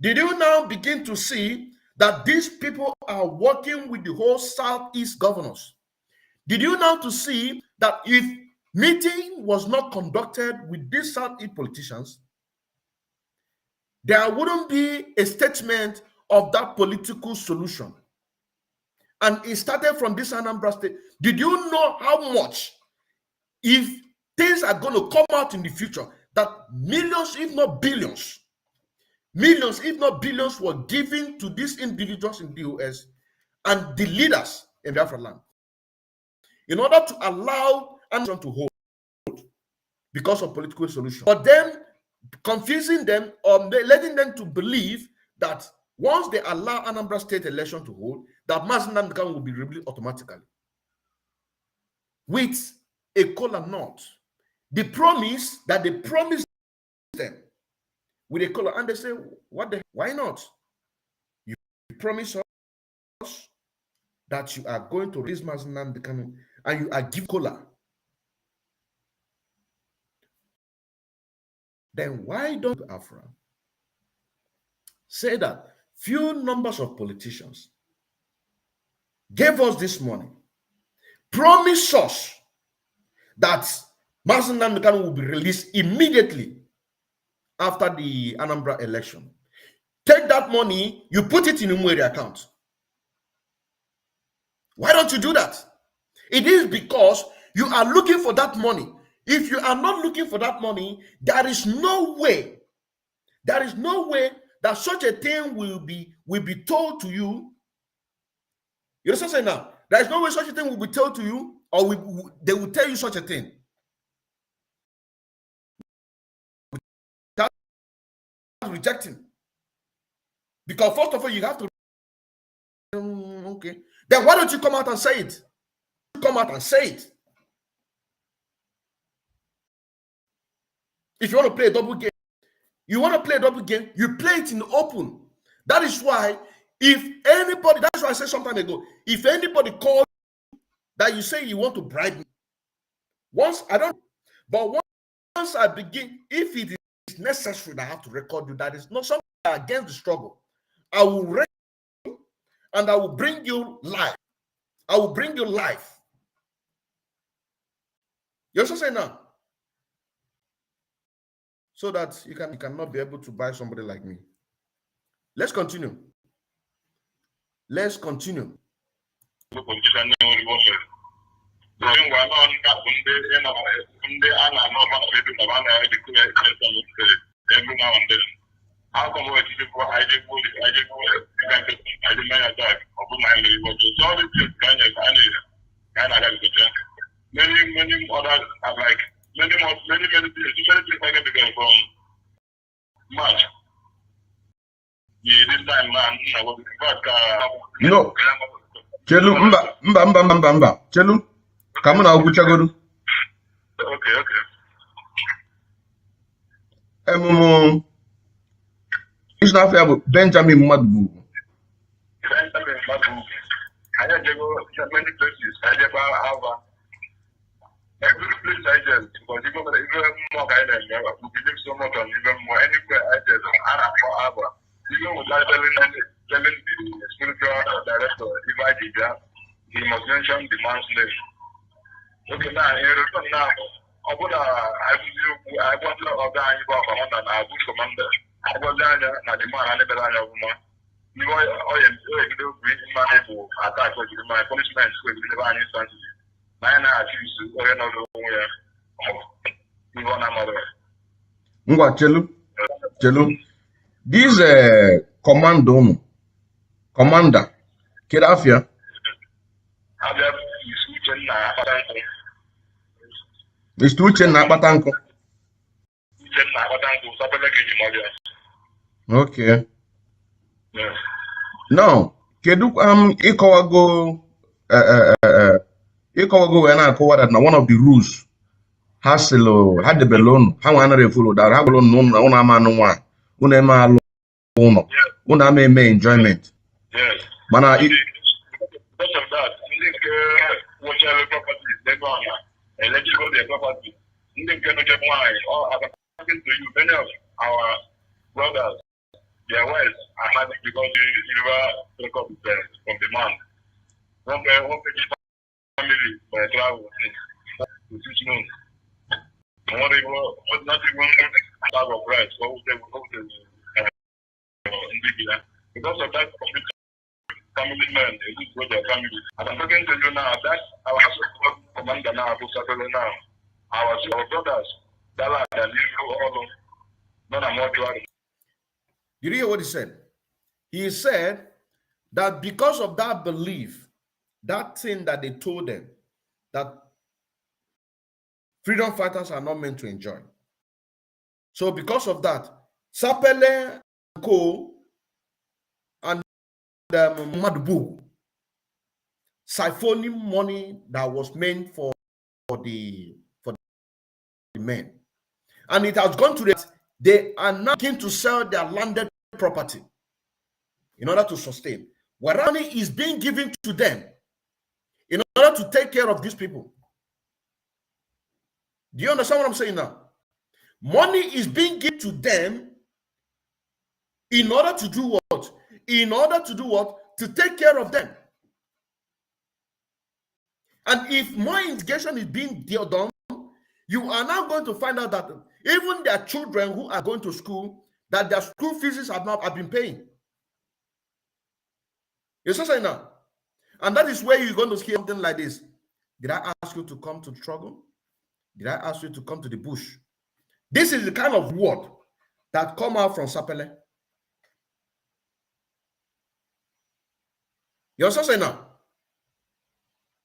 [SPEAKER 1] Did you now begin to see that these people are working with the whole Southeast governors? Did you now to see that if
[SPEAKER 6] meeting was not conducted with these Southeast politicians, there wouldn't be a statement of that political solution. And it started from this Anambra State. Did you know how much, if things are going to come out in the future, that millions, if not billions, millions, if not billions, were given to these individuals in the US and the leaders in Biafra land in order to allow Anderson to hold because of political solution. But then confusing them or letting them to believe that once they allow Anambra State election to hold, that Mazen Namdekan will be removed automatically. With a color note. The promise that they promised them with a color, and they say, what the, why not? You promise us that you are going to raise Mazen Namdekan and you are give color. Then why don't Biafra say that few numbers of politicians gave us this money, promise us that Mazen Namdekan will be released immediately after the Anambra election. Take that money, you put it in Umweri account. Why don't you do that? It is because you are looking for that money. If you are not looking for that money, there is no way that such a thing will be told to you. You understand what I'm saying now? There is no way such a thing will be told to you, or they will tell you such a thing. That's rejecting. Because first of all, you have to okay. Then why don't you come out and say it? Come out and say it. If you want to play a double game, you play it in the open. That is why, if anybody, that's why I said some time ago, if anybody calls that you say you want to bribe me, once I begin, if it is necessary that I have to record you, that is not something against the struggle. I will record you and I will bring you life. I will bring you life. You also say now, so that you cannot be able to buy somebody like me. Let's continue. Let's continue.
[SPEAKER 5] How come I did go, I did many others are like many things I get to get from March. Yeah, this time man, I was
[SPEAKER 4] no. Chelu mba. Chelu. Come on, Aguchagodu.
[SPEAKER 5] Okay.
[SPEAKER 4] It's not fair, but Benjamin Madbu.
[SPEAKER 5] I had to go to many places. I never have every place I just, because even more guidance, we believe so much on even more anywhere I just, even without telling the spiritual director, if I did that, he must mention the man's name. Okay, now, in return now, I want to organize and I would commander. I was down there, and the man, I never ran over my. You know, attack my punishment, so you never instance.
[SPEAKER 4] Ngwa Chelu. This commander, Kedafia. It's too chen na batanko. Okay.
[SPEAKER 5] Yes.
[SPEAKER 4] Now, kedu ikowago when I cover that now one of the rules has had the balloon, how I follow that, how balloon no man one, unema alone, uname enjoyment.
[SPEAKER 5] Yes.
[SPEAKER 4] Mana it
[SPEAKER 5] because of that, whatever properties they go on, electrical their property, they cannot get wine or according to you, many of our brothers, their wives are having because you never take up from the man. One family by travel to 6 months. Not even bag of rice. Because of that family men, they lose with their family. And I'm talking to you now, that our commander now, who's now, our brothers, that are all none are more.
[SPEAKER 6] Did you hear what he said? He said that because of that belief, that thing that they told them, that freedom fighters are not meant to enjoy. So because of that, Sapele and Co. and Madubu siphoning money that was meant for the men. And it has gone to that they are now beginning to sell their landed property in order to sustain. Where money is being given to them in order to take care of these people. Do you understand what I'm saying now? Money is being given to them in order to do what? In order to do what? To take care of them. And if more investigation is being done, you are now going to find out that even their children who are going to school, that their school fees have been paying. You're saying now. And that is where you're going to hear something like this. Did I ask you to come to the struggle? Did I ask you to come to the bush? This is the kind of word that come out from Sapele. You're saying now.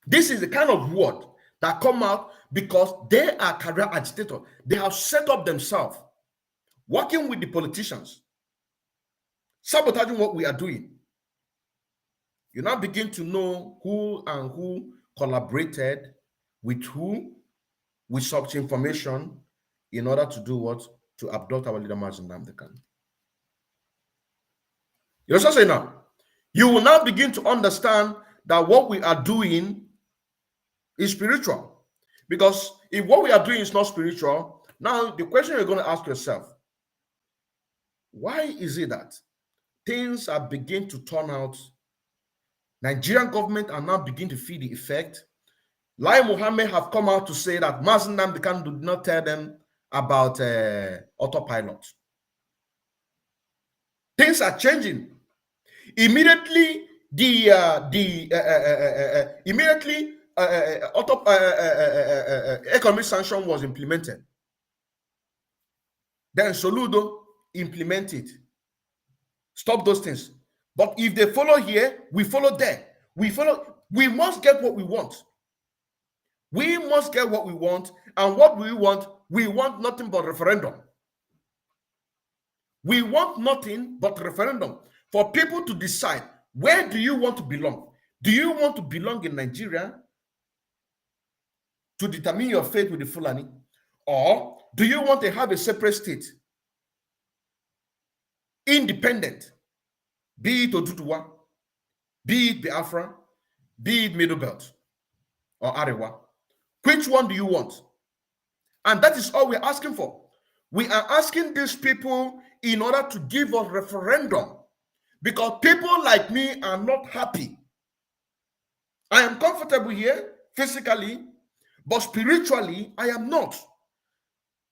[SPEAKER 6] This is the kind of word that come out because they are career agitators. They have set up themselves, working with the politicians, sabotaging what we are doing. You now begin to know who and who collaborated with who, with such information, in order to do what? To abduct our leader, Mazen Nnamdi Kanu. You know what I'm saying now? You will now begin to understand that what we are doing is spiritual. Because if what we are doing is not spiritual, now the question you're going to ask yourself, why is it that things are beginning to turn out? Nigerian government are now beginning to feel the effect. Lai Mohammed have come out to say that Mazen Nnamdi Kanu did not tell them about autopilot. Things are changing. Immediately, economic sanction was implemented. Then Soludo implemented. Stop those things. But if they follow here, we follow there. We must get what we want. We must get what we want. And what we want nothing but referendum. We want nothing but referendum for people to decide, where do you want to belong? Do you want to belong in Nigeria to determine your fate with the Fulani? Or do you want to have a separate state? Independent. Be it Oduduwa, be it Biafra, be it Middle Belt or Arewa. Which one do you want? And that is all we're asking for. We are asking these people in order to give us referendum, because people like me are not happy. I am comfortable here physically, but spiritually, I am not.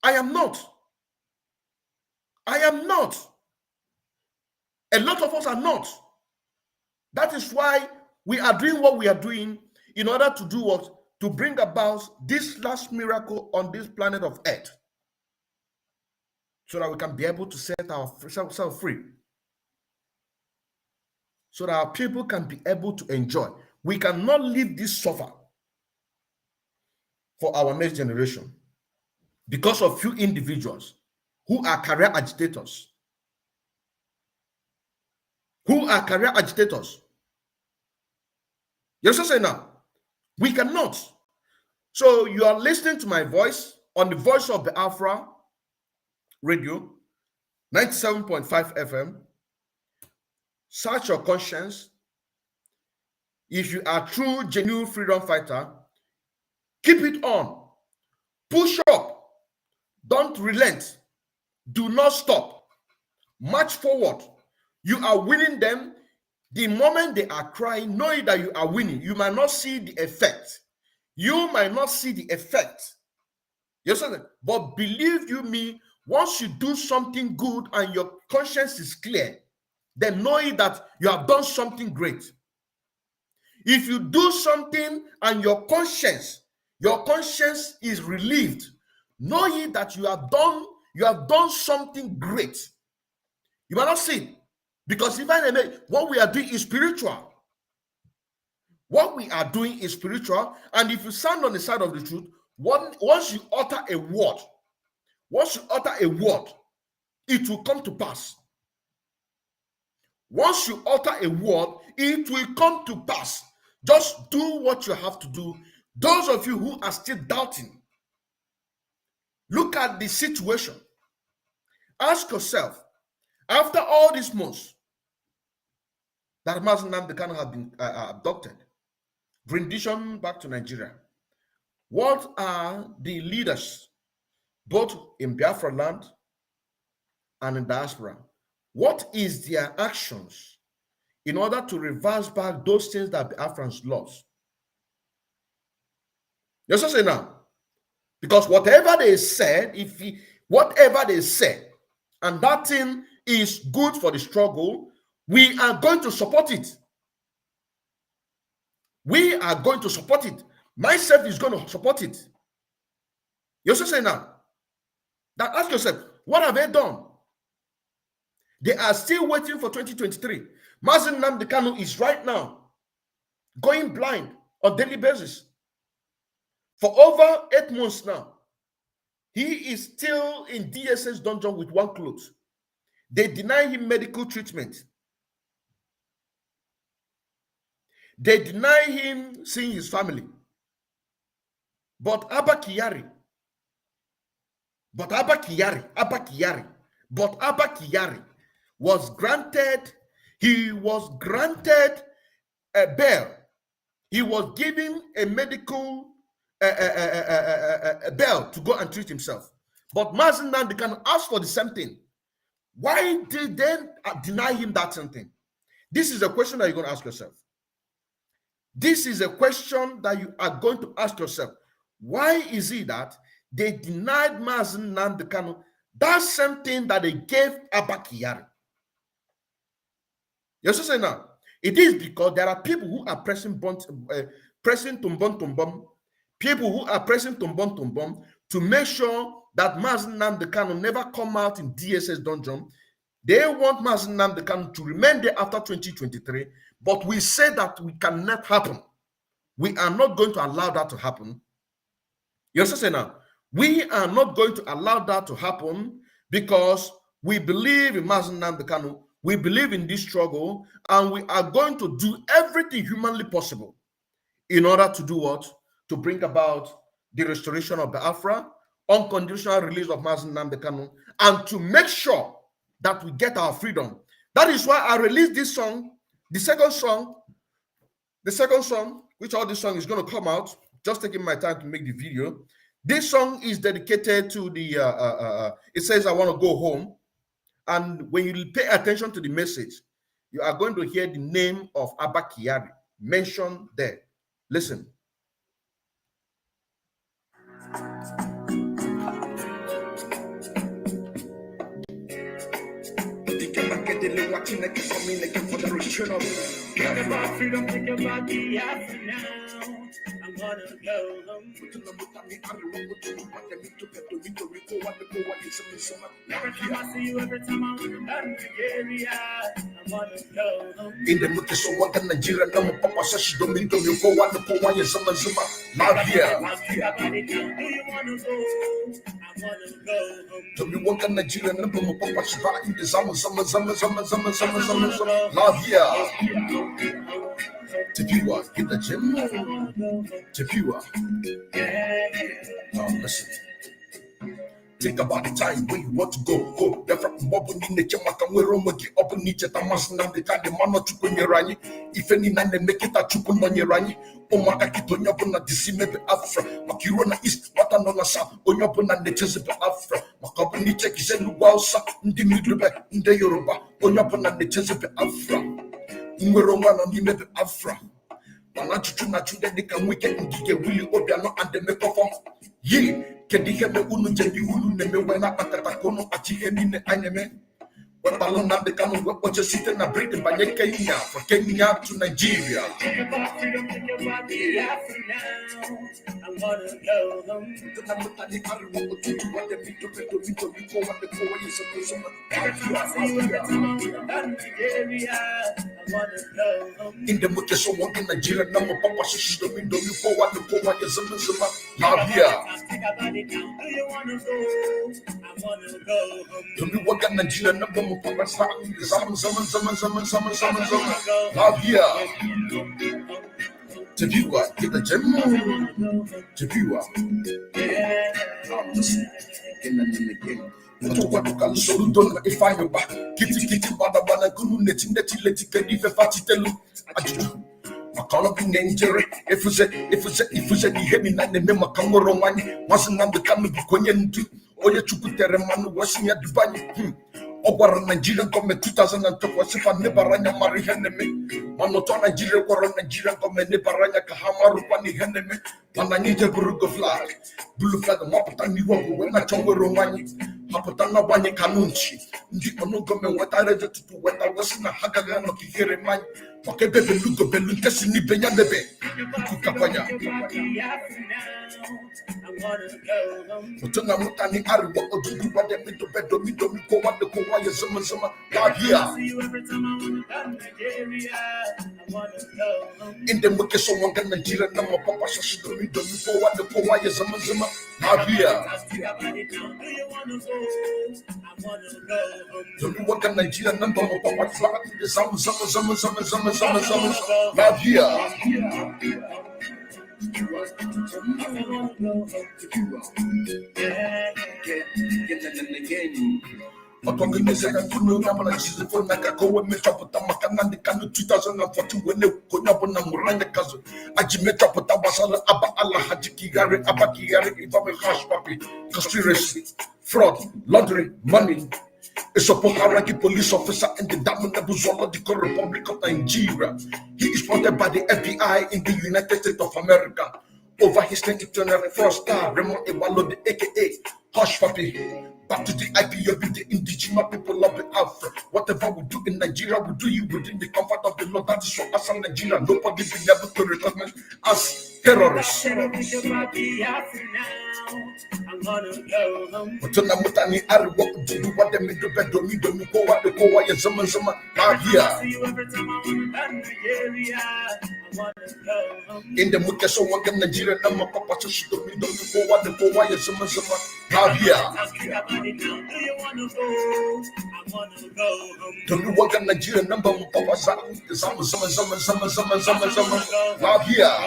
[SPEAKER 6] I am not. I am not. A lot of us are not. That is why we are doing what we are doing, in order to do what? To bring about this last miracle on this planet of Earth, so that we can be able to set ourselves free, so that our people can be able to enjoy. We cannot leave this suffer for our next generation because of few individuals who are career agitators. Who are career agitators. You understand now? We cannot. So you are listening to my voice on the Voice of Biafra radio, 97.5 FM. Search your conscience. If you are true, genuine freedom fighter, keep it on. Push up. Don't relent. Do not stop. March forward. You are winning them. The moment they are crying, knowing that you are winning, you might not see the effect. You might not see the effect. Yes, sir. But believe you me, once you do something good and your conscience is clear, then know that you have done something great. If you do something and your conscience is relieved, know ye that you have done something great. You might not see it, because what we are doing is spiritual. What we are doing is spiritual, and if you stand on the side of the truth, once you utter a word, it will come to pass. Once you utter a word, it will come to pass. Just do what you have to do. Those of you who are still doubting, look at the situation. Ask yourself, after all these months that Mazen Nnamdi Kanu have been abducted, rendition back to Nigeria, what are the leaders, both in Biafra land and in diaspora, what is their actions in order to reverse back those things that Biafrans lost? Yes, I say now. Because whatever they said, whatever they said, and that thing is good for the struggle, we are going to support it. We are going to support it. Myself is going to support it. You also say now, that ask yourself, what have they done? They are still waiting for 2023. Mazen Nnamdi Kanu is right now going blind on daily basis. For over 8 months now, he is still in DSS dungeon with one cloth. They deny him medical treatment. They deny him seeing his family. But Abba Kyari was granted, he was granted a bail. He was given a medical bail to go and treat himself. But Mazen Nnamdi Kanu asked for the same thing. Why did they deny him that same thing? This is a question that you're going to ask yourself. This is a question that you are going to ask yourself. Why is it that they denied Mazen Nnamdi Kanu that same thing that they gave Abba Kyari? Yes, I say now. It is because there are people who are pressing tumbom, people who are pressing tumbom to make sure that Mazen Nnamdi Kanu never come out in DSS dungeon. They want Mazen Nnamdi Kanu to remain there after 2023, but we say that we cannot happen. We are not going to allow that to happen. You understand now? We are not going to allow that to happen because we believe in Mazen Nnamdi Kanu. We believe in this struggle, and we are going to do everything humanly possible in order to do what? To bring about the restoration of Biafra, unconditional release of Mazen Nnamdi Kanu, and to make sure that we get our freedom. That is why I released this song, the second song, which all this song is going to come out, just taking my time to make the video. This song is dedicated to the, it says, I want to go home. And when you pay attention to the message, you are going to hear the name of Abba Kyari mentioned there. Listen.
[SPEAKER 7] Think about freedom, think about the after now. I wanna go home. Every time I see you, every time I wanna run to area, I wanna go home.
[SPEAKER 1] In the muke so wanga Nigeria na mo papa sa shi domin to me ko wanda ko wanye zama love here.
[SPEAKER 7] Do you wanna go? I wanna go home.
[SPEAKER 1] To me wanga Nigeria na mo papa shi ba in the zama love here. Tipiwa in the gym. Tipiwa. Now listen. Think about the time when you want to go. Therefore, Mobu in the Chamaka, where Romoki open Nietzsche, Tamas, and the kind of Mano Chukunirani. If any nine make it a Chukun on Yerani, Omakaki to Yopuna, the Simebe Afra, Makirona East, Watanona South, Onyopuna, the Chesapeake Afra, Makapuni check is in Wausa, in the Midribe, in the Yoruba, Onyopuna, the Chesapeake Afra, Umberoma, and the Mebe Afra. Manachu, they can weekend and get Willie Obiano and the Mekofo. Ye.
[SPEAKER 6] Kediheme unu jebi unu neme wena patata kono achiheni ne anyeme. Webalona de kanu wepoche site na Britain banye Kenya, from Kenya to Nigeria.
[SPEAKER 7] Think about freedom in your body, Biafra now. I wanna go home. Every time I see you, every time I'm in Nigeria, I wanna go home.
[SPEAKER 6] In the muke so one in Nigeria, number papa shishi do me do you for what the poor ya zama zama. Labia.
[SPEAKER 7] Think about it now. Do you wanna go? I wanna go home.
[SPEAKER 6] Do you work in Nigeria, number papa zama zama. Labia. Tabiwa, get the gem. Tabiwa. If I go back, kitty, bada, guru, netting, leti, kadife, fatitelu. Makala bin injury. If you said the heavy night, the member come wrong one, wasn't on the coming to Konyan do. Or you took the man washing at the bank. Over Nigerian government 2012 was if I never ran a Mari Heneme. Manoton Nigeria or Nigerian government never ran a Kahamaru Pani Heneme. Pananita Burugo flag. Blue flag, Mapatani Rogo, when I told Romani. Hapatana Bani Kanunchi. The Ono government what I read to do when I was in a Hagagan of the mine. Okay, baby, look up and look at me, Benyabe. Kukapanya. Utana Mutani Ariwa, or do what they made to bed, do me, go what the Kawaya Zama, here. In the Mukeso Wanga Nigeria, number Papa Shashi, do me, go what the Kawaya Zama, here. Do me what the Nigeria number of Papa Shashi, the Zama, here. Organization and Kuno Namala is for Nakako and Metropotamakana, the Kanu 2014 when they could not on Muranga Kazu. Aji Metropotabasala, Abba Allah Hajiki Gari, Abaki Gari, Ibame Hash Papi, conspiracy, fraud, laundering, money. A support Haraki police officer in the Damanabu Zoological Republic of Nigeria. He is wanted by the FBI in the United States of America over his 2024 fraudster, Raymond Ewalo, the aka Hush Papi. Back to the IPOB, the indigenous people of the Biafra. Whatever we do in Nigeria, we do it within the comfort of the Lord. That is for us in Nigeria. Nobody will never to recognize us terrorists. Mutana Mutani Ariwa, do what they made to bed, do me, go what the Kowa is Zama, here. In the Mukeso Wanga Nigeria, number Papa Shashi, do me, go what the Kowa is Zama, here. Do you want a Nigerian number of Papa Zama, here.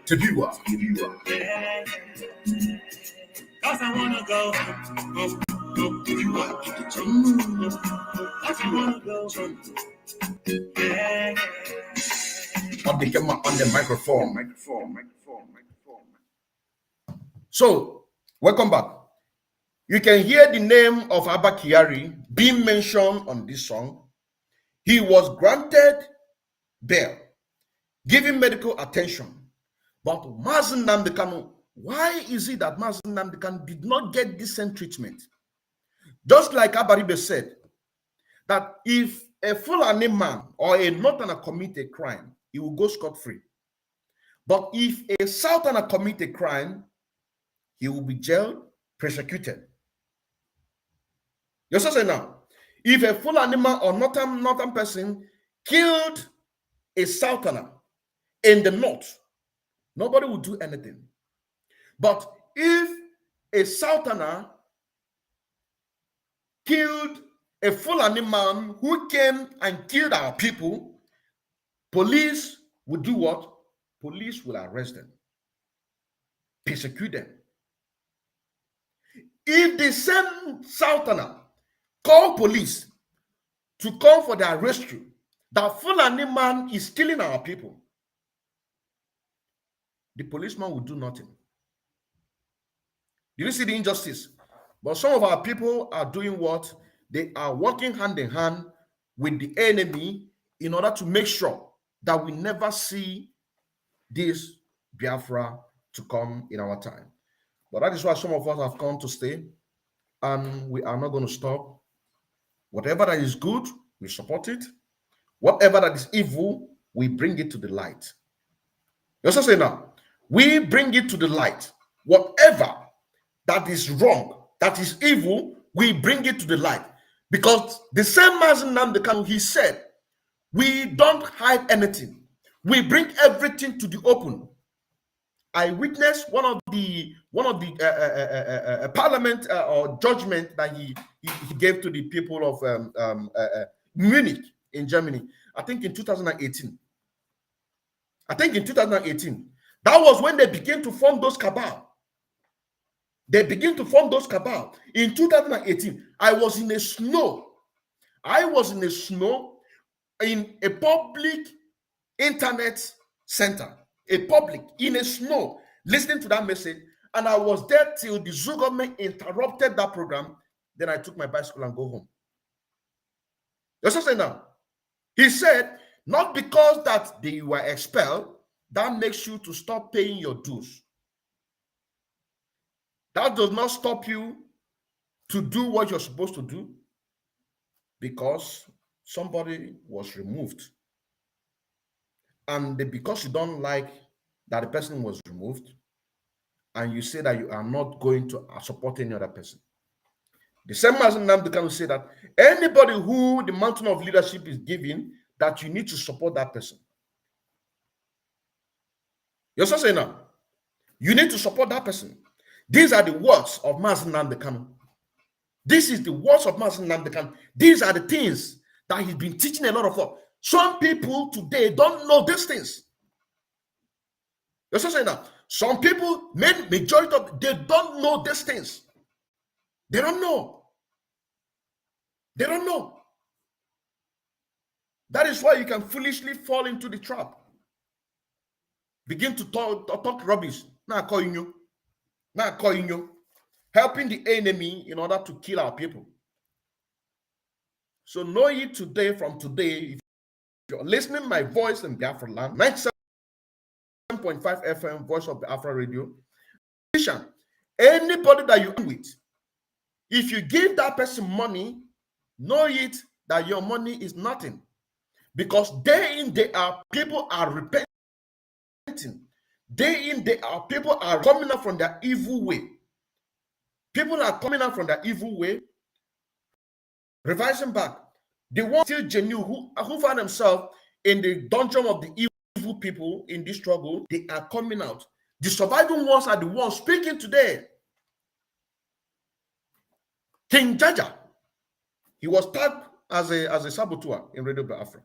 [SPEAKER 6] Tabiwa.
[SPEAKER 7] Cause I wanna go.
[SPEAKER 6] On the microphone. So, welcome back. You can hear the name of Abba Kyari being mentioned on this song. He was granted bail, given medical attention. But Mazen Nnamdi Kanu, why is it that Mazen Nnamdi Kanu did not get decent treatment? Just like Abaribe said, that if a Fulani man or a Northerner commit a crime, he will go scot-free. But if a Southerner commit a crime, he will be jailed, persecuted. You say now, if a Fulani man or northern person killed a Southerner in the north, nobody will do anything. But if a Southerner killed a Fulani man who came and killed our people, police will do what? Police will arrest them, persecute them. If the same Southerner call police to come for their rescue, that Fulani man is killing our people, the policeman will do nothing. Did you see the injustice? But some of our people are doing what? They are working hand in hand with the enemy in order to make sure that we never see this Biafra to come in our time. But that is why some of us have come to stay, and we are not going to stop. Whatever that is good, we support it. Whatever that is evil, we bring it to the light. You also say now, we bring it to the light. Whatever that is wrong, that is evil, we bring it to the light. Because the same Mazi Nnamdi Kanu, he said, we don't hide anything. We bring everything to the open. I witnessed one of the parliament or judgment that he gave to the people of Munich in Germany. I think in 2018. That was when they began to form those cabal. They begin to form those cabal. In 2018, I was in the snow. In a public internet center, in a snow, listening to that message. And I was there till the zoo government interrupted that program. Then I took my bicycle and go home. That's what I'm saying now. He said, not because that they were expelled, that makes you to stop paying your dues. That does not stop you to do what you're supposed to do because somebody was removed. And because you don't like that the person was removed, and you say that you are not going to support any other person. The same Mazi Nnamdi Kanu say that anybody who the mountain of leadership is given, that you need to support that person. You're also saying now, you need to support that person. These are the words of Mazi Nnamdi Kanu. This is the words of Mazi Nnamdi Kanu. These are the things that he's been teaching a lot of us. Some people today don't know these things. You're also saying now, some people, majority of, they don't know these things. They don't know. They don't know. That is why you can foolishly fall into the trap. Begin to talk rubbish. Now calling you. Helping the enemy in order to kill our people. So know ye today, from today, if you're listening to my voice in Biafra land, 97.5 FM, Voice of Biafra Radio. Anybody that you're with, if you give that person money, know it that your money is nothing. Because day in, day out, people are repenting. Day in, day out, people are coming out from their evil way. People are coming out from their evil way, revising back. The ones still genuine who find themselves in the dungeon of the evil people in this struggle, they are coming out. The surviving ones are the ones speaking today. King Jaja, he was tagged as a saboteur in Radio Biafra.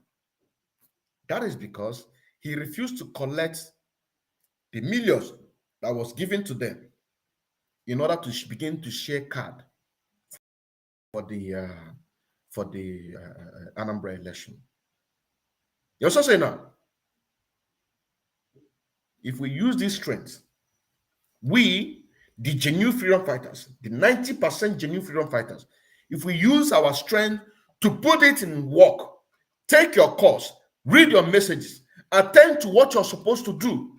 [SPEAKER 6] That is because he refused to collect the millions that was given to them in order to begin to share card for the Anambra election. You also say now, if we use this strength, we, the genuine freedom fighters, the 90% genuine freedom fighters, if we use our strength to put it in work, take your course, read your messages, attend to what you're supposed to do,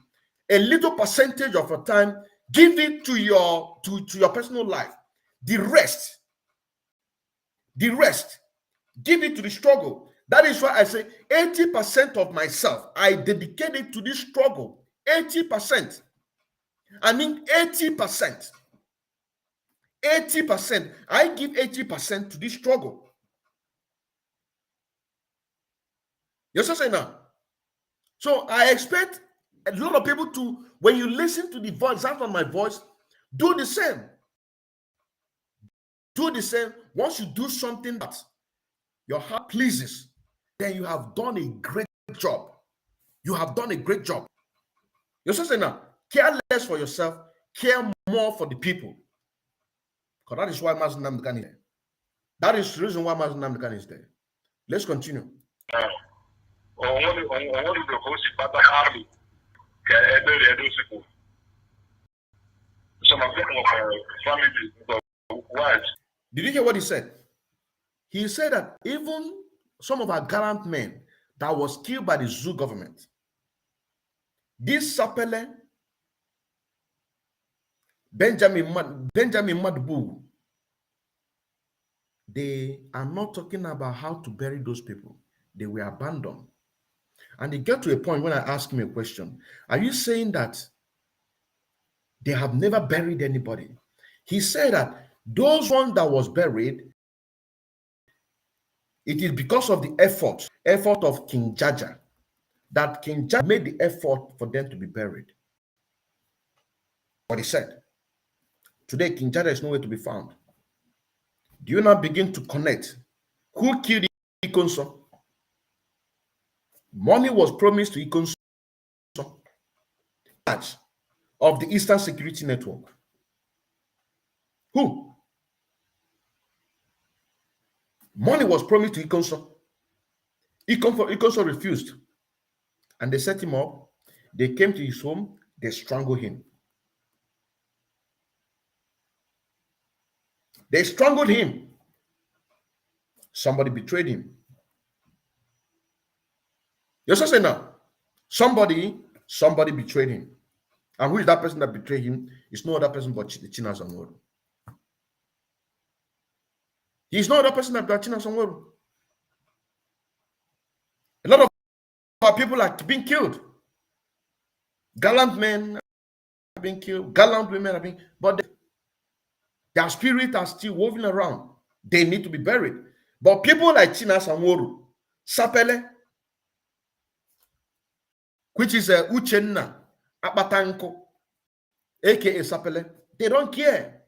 [SPEAKER 6] a little percentage of your time, give it to your personal life. The rest, give it to the struggle. That is why I say 80% of myself, I dedicate it to this struggle. 80%. I mean 80%. 80%. I give 80% to this struggle. You're so saying now. So I expect a lot of people to, when you listen to the voice, out of my voice, do the same. Do the same. Once you do something that your heart pleases, then you have done a great job. You have done a great job. You're so saying now, care less for yourself, care more for the people. Because that is why Mazi Nnamdi Kanu is there. That is the reason why Mazi Nnamdi Kanu is there. Let's continue. Did you hear what he said? He said that even some of our gallant men that was killed by the zoo government, this Sapele Benjamin Madbu, they are not talking about how to bury those people. They were abandoned. And they get to a point when I ask him a question, are you saying that they have never buried anybody? He said that those ones that was buried, it is because of the effort of King Jaja, that King Jaja made the effort for them to be buried. What he said. Today, King Jaja is nowhere to be found. Do you now begin to connect? Who killed Ikonso? Money was promised to Ikonso of the Eastern Security Network. Who? Money was promised to Ikonso. Ikonso refused. And they set him up. They came to his home. They strangled him. They strangled him. Somebody betrayed him. You're saying now, somebody betrayed him. And who is that person that betrayed him? It's no other person but Chinasa Nworu. He's no other person but Chinasa Nworu. A lot of our people are being killed. Gallant men are being killed. Gallant women are being, but their spirits are still woven around. They need to be buried. But people like Chinasa Nworu, Sapele, which is Uchenna Apatanko, aka Sapele, they don't care.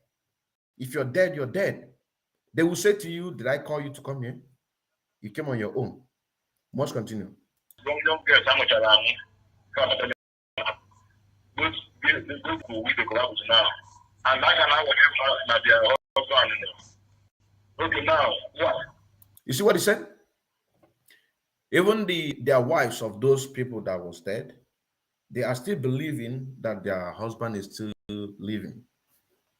[SPEAKER 6] If you're dead, you're dead. They will say to you, did I call you to come here? You came on your own. Must continue.
[SPEAKER 5] Don't get how much around me. Good people with the collapse now. And I can have whatever their husband. Okay, now what?
[SPEAKER 6] You see what he said? Even their wives of those people that was dead, they are still believing that their husband is still living.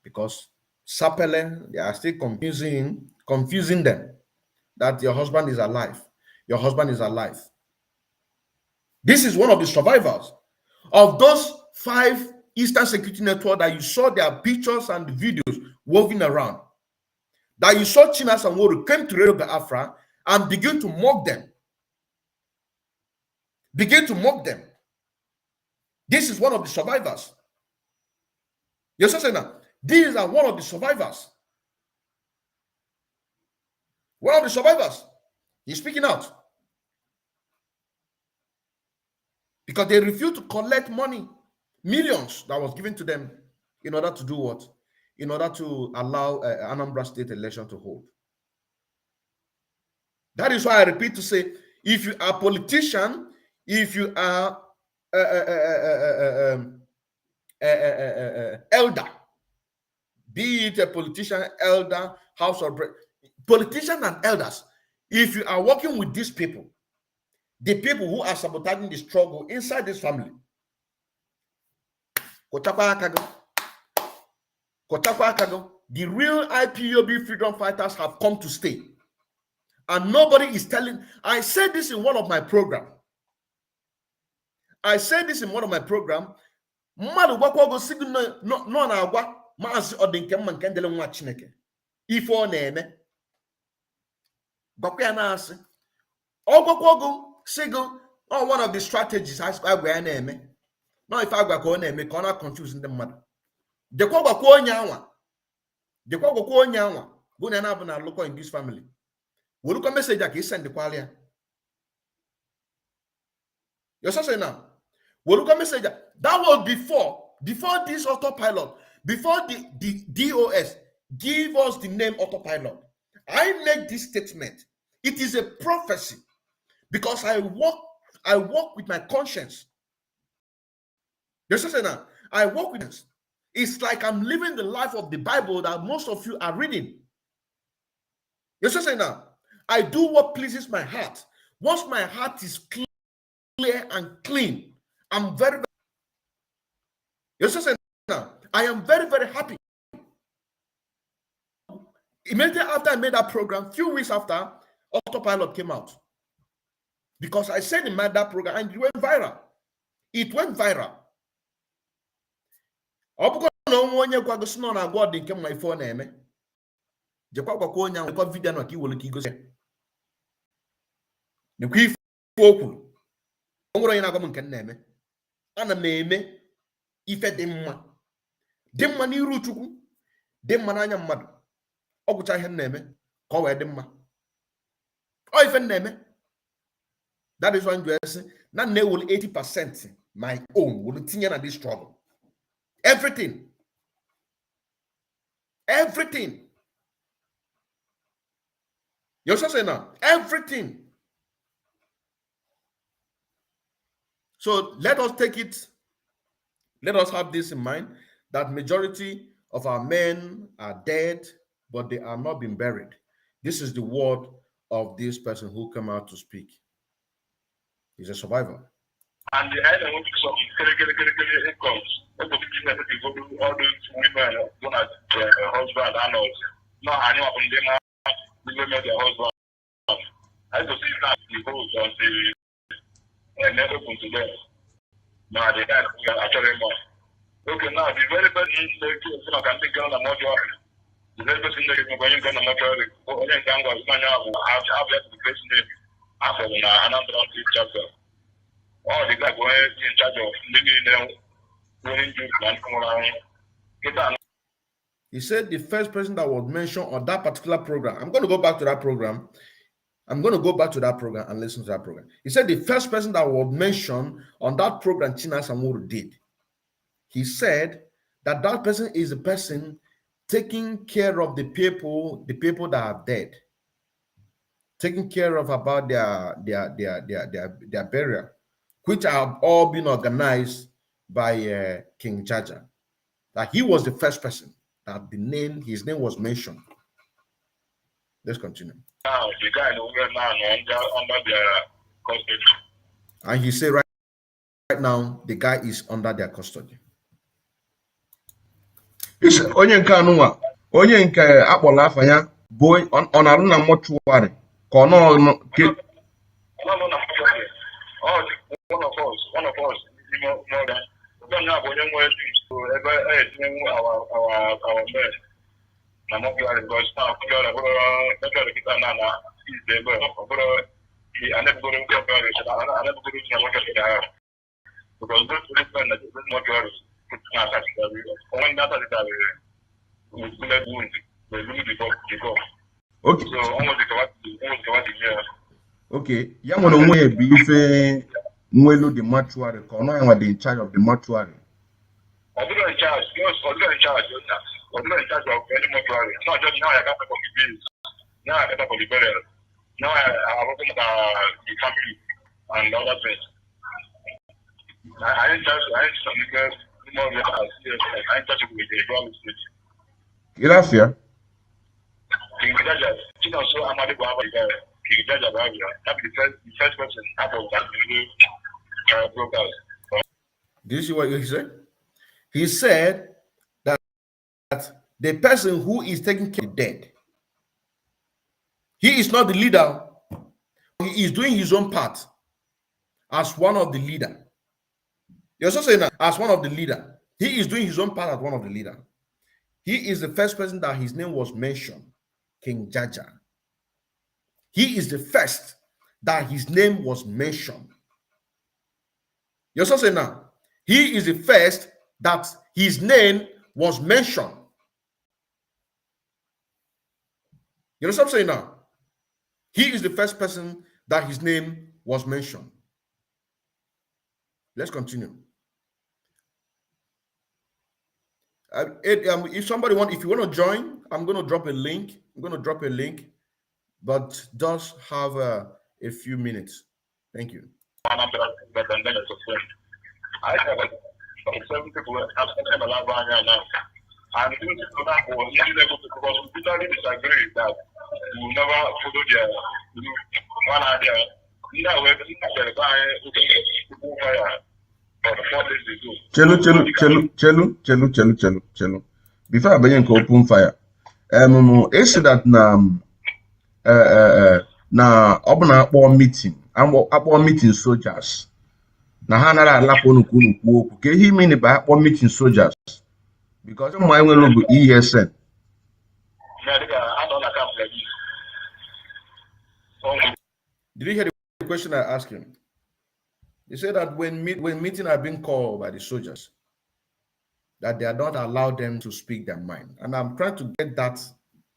[SPEAKER 6] Because Sapele, they are still confusing them that your husband is alive. Your husband is alive. This is one of the survivors of those 5 Eastern Security Network that you saw their pictures and videos woven around. That you saw Chinasa Nworu came to Radio Biafra and begin to mock them. Begin to mock them. This is one of the survivors. Yes, saying now. These are one of the survivors. One of the survivors. He's speaking out. Because they refused to collect money, millions that was given to them in order to do what? In order to allow Anambra State election to hold. That is why I repeat to say, if you are a politician, if you are elder, be it a politician, elder, house of politicians and elders, if you are working with these people, the people who are sabotaging the struggle inside this family, the real IPOB freedom fighters have come to stay. And nobody is telling. I said this in one of my programs. Mmadụ gwakwago signal no na agwa maazị Odinke nke ndele nwa Chineke ife ọ na-eme gwakwa ya na-asị ọ gwakwago signal one of the strategies agwa ya na-eme no ife agwa ka ọ na-eme ka ọ na-confuse ndị mmadụ dekwa gwakwa onye anwa bụ na na-abụ na alụkọ in this family welukwa message a ka send kwala ya you're saying now welukwa message that was before this autopilot, before the DOS give us the name autopilot. I make this statement. It is a prophecy because I walk with my conscience. You're saying now I walk with this. It's like I'm living the life of the Bible that most of you are reading. You're saying now I do what pleases my heart. Once my heart is clear and clean, I'm very you're saying now I am very, very happy. Immediately after I made that program, few weeks after, autopilot came out. Because I said in that program and it went viral. It went viral. no onye gwa gosi no na agwa dị nke mma ife ọ na-eme jekwa gwakwa onye ahụ rekọ vidio na ka iwere ka igosi nekwa ife okwu o nwere onye na-agwa m nke na-eme ana m eme ife dị mma n'iru Chukwu dị mma n'anya mmadụ ọ gwụcha ihe na-eme ka ọ wee dị mma ọ ife na-eme. That is why I'm saying na will 80% my own will tinye na this struggle. Everything. You're saying now, everything. So let us take it, let us have this in mind, that majority of our men are dead, but they are not being buried. This is the word of this person who came out to speak. He's a survivor.
[SPEAKER 5] And the end of some incomes, all those women, husband, and all. No, I know when they met their husband. I just see that the host on the never open to them. Now they got actually more. Okay, now the very person that can take on the mortuary. The very person that is going to the mortuary, only can go to I've left the place name after another chapter. Oh, the guy going in charge of living there, going to and come around.
[SPEAKER 6] He said the first person that was mentioned on that particular program. I'm going to go back to that program. I'm going to go back to that program and listen to that program. He said the first person that was mentioned on that program China Samuru did. He said that that person is the person taking care of the people that are dead, taking care of about their burial, which have all been organized by King Jaja. That he was the first person that his name was mentioned. Let's continue.
[SPEAKER 5] Now the guy under their custody.
[SPEAKER 6] And he said right now the guy is under their custody.
[SPEAKER 4] Onye nke anụnwa, onye nke akpọrọ afa ya bụ ọ na-arụ na mortuary ka ọ nọ
[SPEAKER 5] no na mortuary. Oh, one of us, you know that. We don't have any more things to ever our men. Na mortuary because now we are mortuary kita na is there but I never go to mortuary. I never go to mortuary because this man that is mortuary. Okay.
[SPEAKER 4] Okay. Ya nwere onwe ya bụ ife nwelu the mortuary ka ọ nọ ya nwa dị in charge of the mortuary.
[SPEAKER 5] I'm not in charge. I'm not in charge of any mortuary. No, just now I got for the bills. Now I got for the burial. Now I work with the family and other things. I ain't charge.
[SPEAKER 4] Gracias.
[SPEAKER 5] King Jaja, you know, so I'm not going to King Jaja, the first person about that broadcast.
[SPEAKER 6] Do you see what he said? He said that the person who is taking care of the dead, he is not the leader. He is doing his own part as one of the leader. You're also saying that as one of the leader, he is doing his own part as one of the leader. He is the first person that his name was mentioned, King Jaja. He is the first that his name was mentioned. You're also saying now, he is the first that his name was mentioned. You know what I'm saying now? He is the first person that his name was mentioned. Let's continue. If somebody if you want to join, I'm going to drop a link. But just have a few minutes. Thank you.
[SPEAKER 5] I have some 7 people I'm alive right now. And these people that was because we totally disagree that we will never follow their one idea. Either way,
[SPEAKER 4] Chelu. Before I begin to open fire, it's that na ọbụna akpọ meeting soldiers na ha nara alapụ nnukwu okwu ka ihe mean by akpọ meeting soldiers Because my will be ESN.
[SPEAKER 6] Did you hear the question I asked him? He said that when meetings are being called by the soldiers, that they are not allowed them to speak their mind. And I'm trying to get that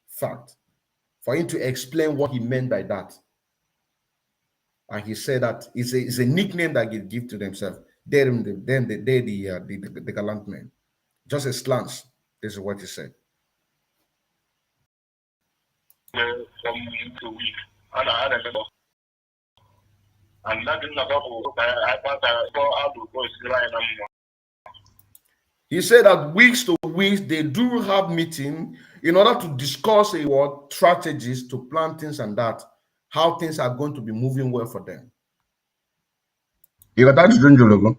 [SPEAKER 6] fact for him to explain what he meant by that. And he said that it's a nickname that they give to themselves. They're the gallant men. Just a slant. This is what he said. He said that weeks to weeks they do have meeting in order to discuss what strategies to plan things and that, how things are going to be moving well for them.
[SPEAKER 4] You got that logo?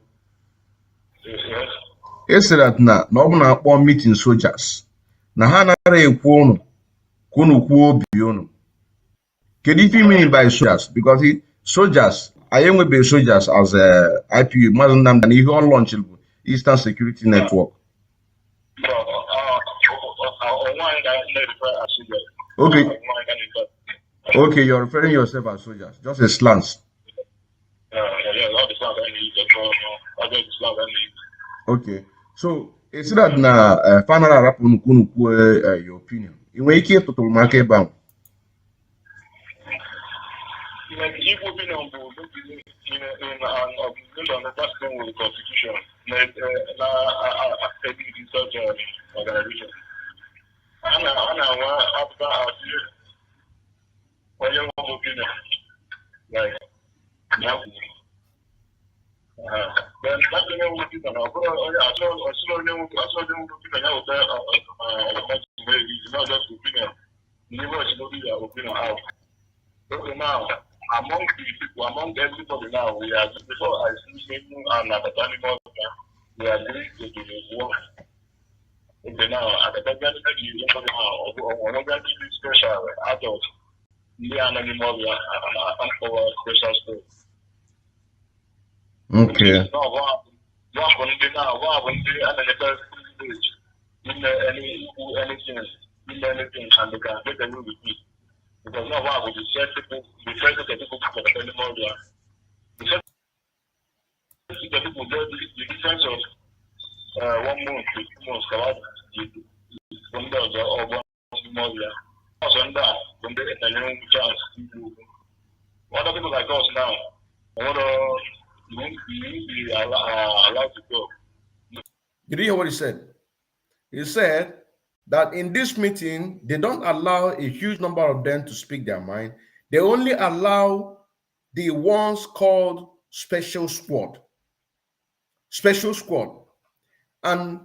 [SPEAKER 5] Yes.
[SPEAKER 4] It's that na no na meeting soldiers. Na ha nara ekwu unu kunu kwuo obi unu. Kedu ife mean by soldiers? Because soldiers, I am with soldiers as a IPU, Mazin Nam than he all launched Eastern Security Network. Okay. Okay, you're referring yourself as soldiers, just a slant. Okay, so it's that na final rap your opinion. You make it to market bound.
[SPEAKER 5] Like if we know in an organization that's going with the constitution, like a research organization. And after our your opinion, like now. Then that's the way we do it. I saw them looking at not just opinion. Never should be your opinion out. So now, among the people, among everybody now, we are before I see people and at the animal, we are doing to the work. Okay, now at the beginning, you know, special adults, the animal, and for special story.
[SPEAKER 4] Okay.
[SPEAKER 5] Anything, and they can get a new repeat. Because now what we said people, we try to get people for the animal, we said the people do the difference of 1 month to 2 months, from the or 1 month, also on that, when they get a new chance. What are people like us now? What you won't be allowed to go.
[SPEAKER 6] Did you hear what he said? He said that in this meeting, they don't allow a huge number of them to speak their mind. They only allow the ones called special squad. Special squad. And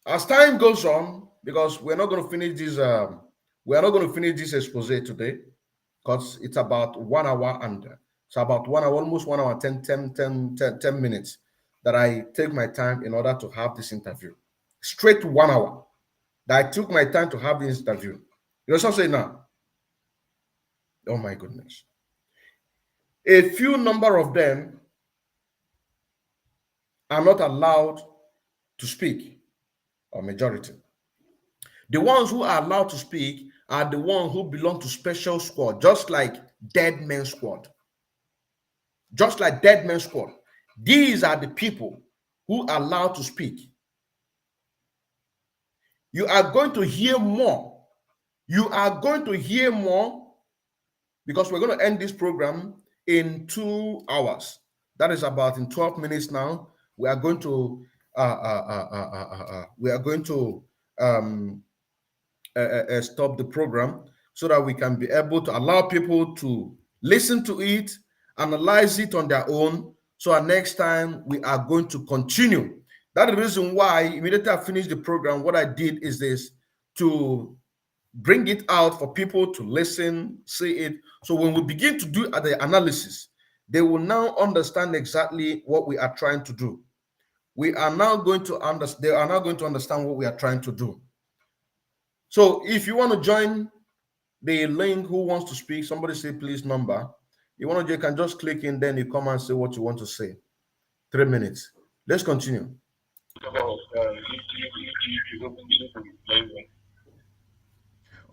[SPEAKER 6] as time goes on, because we're not going to finish this expose today, because it's about 1 hour and it's about 1 hour, almost 1 hour, 10 minutes that I take my time in order to have this interview. Straight to 1 hour that I took my time to have this interview. You know what I'm saying now? Oh my goodness. A few number of them are not allowed to speak, or majority. The ones who are allowed to speak are the ones who belong to special squad, just like dead men squad. Just like dead men squad. These are the people who are allowed to speak. You are going to hear more. You are going to hear more because we're going to end this program in 2 hours. That is about in 12 minutes now. We are going to stop the program so that we can be able to allow people to listen to it, analyze it on their own. So next time we are going to continue. That's the reason why immediately I finished the program, what I did is this, to bring it out for people to listen, see it. So when we begin to do the analysis, they will now understand exactly what we are trying to do. We are now going to understand, they are now going to understand what we are trying to do. So if you want to join the link, who wants to speak, somebody say please number. You want to, you can just click in, then you come and say what you want to say. 3 minutes. Let's continue.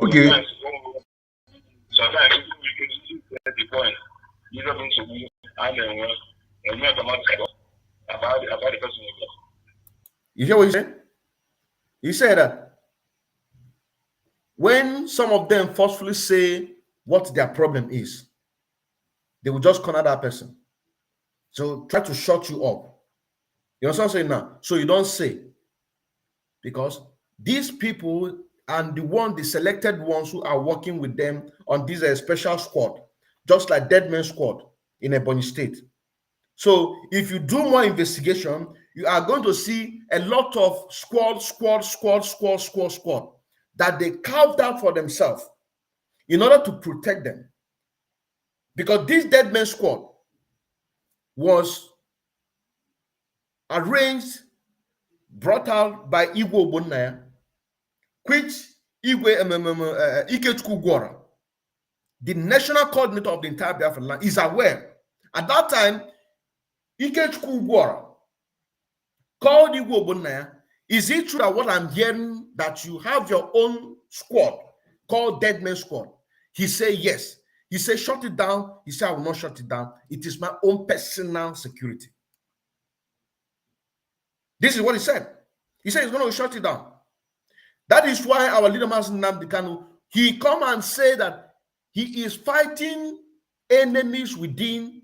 [SPEAKER 4] Okay.
[SPEAKER 5] Sometimes we can get the point. You don't need to be and not about the person.
[SPEAKER 6] You hear what he said? He said that when some of them forcefully say what their problem is, they will just corner that person. So try to shut you up. You know what I'm saying now? So you don't say. Because these people and the selected ones who are working with them on this special squad, just like Dead Man Squad in Ebonyi State. So if you do more investigation, you are going to see a lot of squad that they carved out for themselves in order to protect them. Because this Dead Man Squad was arranged, brought out by Igwe Ogbonnaya, which Igwe Ikechukwu Gwora, the national coordinator of the entire Biafra land, is aware. At that time, Ikechukwu Gwora called Igwe Ogbonnaya. Is it true that what I'm hearing, that you have your own squad called Dead Man Squad? He said yes. He said shut it down. He said I will not shut it down. It is my own personal security. This is what he said. He said he's going to shut it down. That is why our leader, Mazen Nnamdi Kanu, he come and say that he is fighting enemies within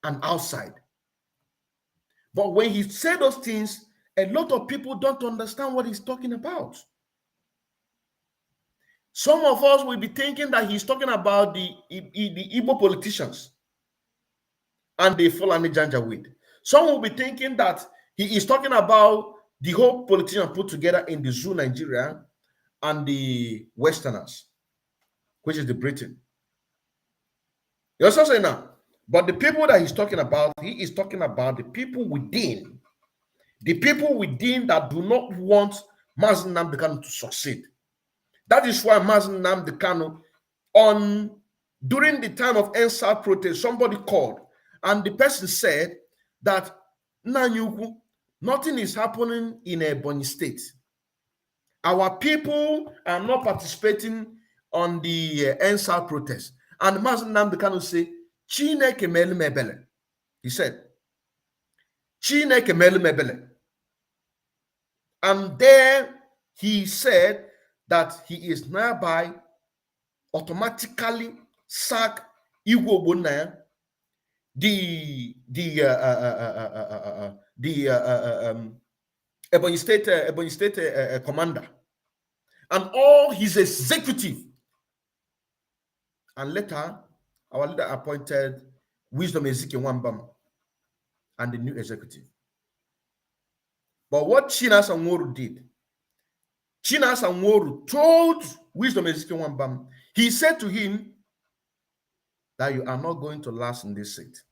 [SPEAKER 6] and outside. But when he said those things, a lot of people don't understand what he's talking about. Some of us will be thinking that he's talking about the Igbo politicians and the Fulani Janjaweed. Some will be thinking that he is talking about the whole politician put together in the zoo Nigeria and the Westerners, which is the Britain. You also say now, but the people that he's talking about, he is talking about the people within that do not want Mazen Nnamdi Kanu to succeed. That is why Mazen Nnamdi Kanu, during the time of NSAR protest, somebody called and the person said that Nanyuku, nothing is happening in Ebonyi State. Our people are not participating on the NSAR protest. And Mazen Nnamdi Kanu said, Chineke melu mebele. He said, Chineke melu mebele. And there he said that he is hereby automatically sack Igwe Ogbonnaya, the Ebonyi State commander, and all his executive. And later, our leader appointed Wisdom Ezekiel Wambam and the new executive. But what Chinas Anworu did, Chinas Anworu told Wisdom Ezekiel Wambam, he said to him that you are not going to last in this seat,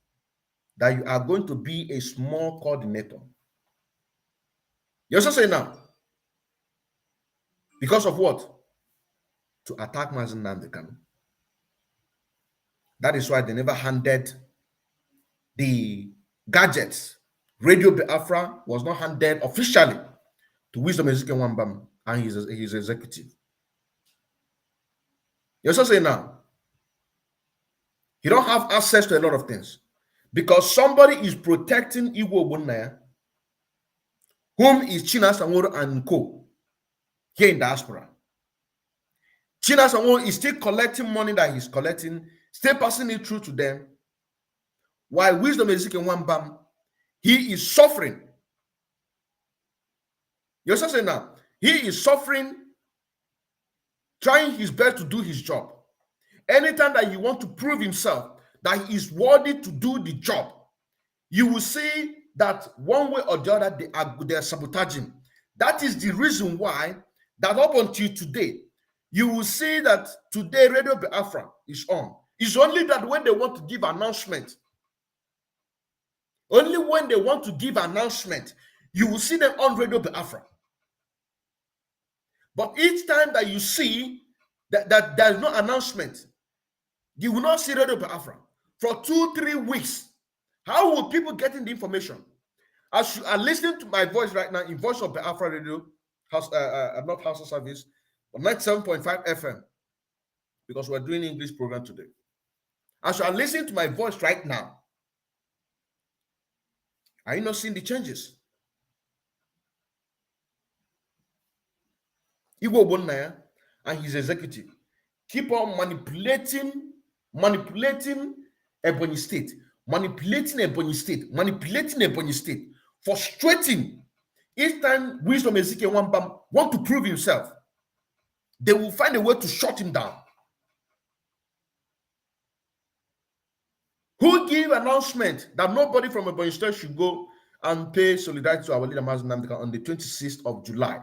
[SPEAKER 6] that you are going to be a small coordinator. You also say now, because of what? To attack Mazen Nnamdi Kanu. That is why they never handed the gadgets. Radio Biafra was not handed officially to Wisdom Ezekiel Wambam and his executive. You also say now, he don't have access to a lot of things because somebody is protecting Igwe Ogbonnaya, whom is Chinas Anworu and co. here in diaspora. Chinas Anworu is still collecting money that he's collecting, still passing it through to them, while Wisdom Ezekiel Wambam, he is suffering. You also say now, he is suffering, trying his best to do his job. Anytime that he wants to prove himself that he is worthy to do the job, you will see that one way or the other they are sabotaging. That is the reason why that up until today, you will see that today Radio Biafra is on. It's only that when they want to give announcement, only when they want to give announcement, you will see them on Radio Biafra. But each time that you see that there is no announcement, you will not see Radio Biafra for 2-3 weeks. How will people get in the information? As you are listening to my voice right now in Voice of Biafra Radio, not House of Service, but 97.5 FM, because we're doing English program today. As you are listening to my voice right now, are you not seeing the changes? Igbo Bonaya and his executive keep on manipulating Ebonyi State, frustrating. Each time Wisdom Ezekiel Wambam want to prove himself, they will find a way to shut him down. Who give announcement that nobody from Ebonyi State should go and pay solidarity to our leader Mazi Nnamdi Kanu on the 26th of July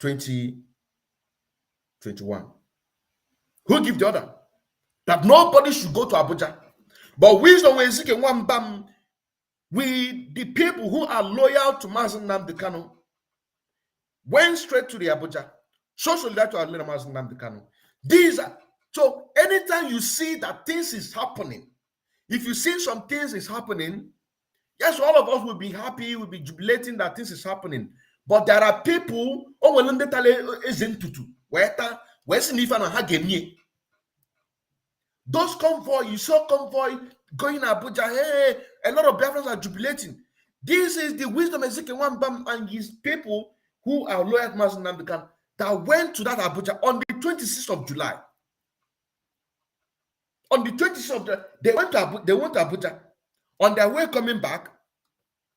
[SPEAKER 6] 2021? Who give the order that nobody should go to Abuja? But Wisdom Ezekiel Wambam, we the people who are loyal to Mazi Nnamdi Kanu went straight to the Abuja, show solidarity to our leader Mazi Nnamdi Kanu. These are so anytime you see that things is happening, if you see some things is happening, yes, all of us will be happy, we'll be jubilating that things is happening. But there are people, those convoy, you saw convoy going to Abuja, hey, a lot of Biafrans are jubilating. This is the Wisdom Ezekiel Wambam and his people who are loyal to Mazi Nnamdi Kanu that went to that Abuja on the 26th of July. On the 26th of July, they went to Abuja. On their way coming back,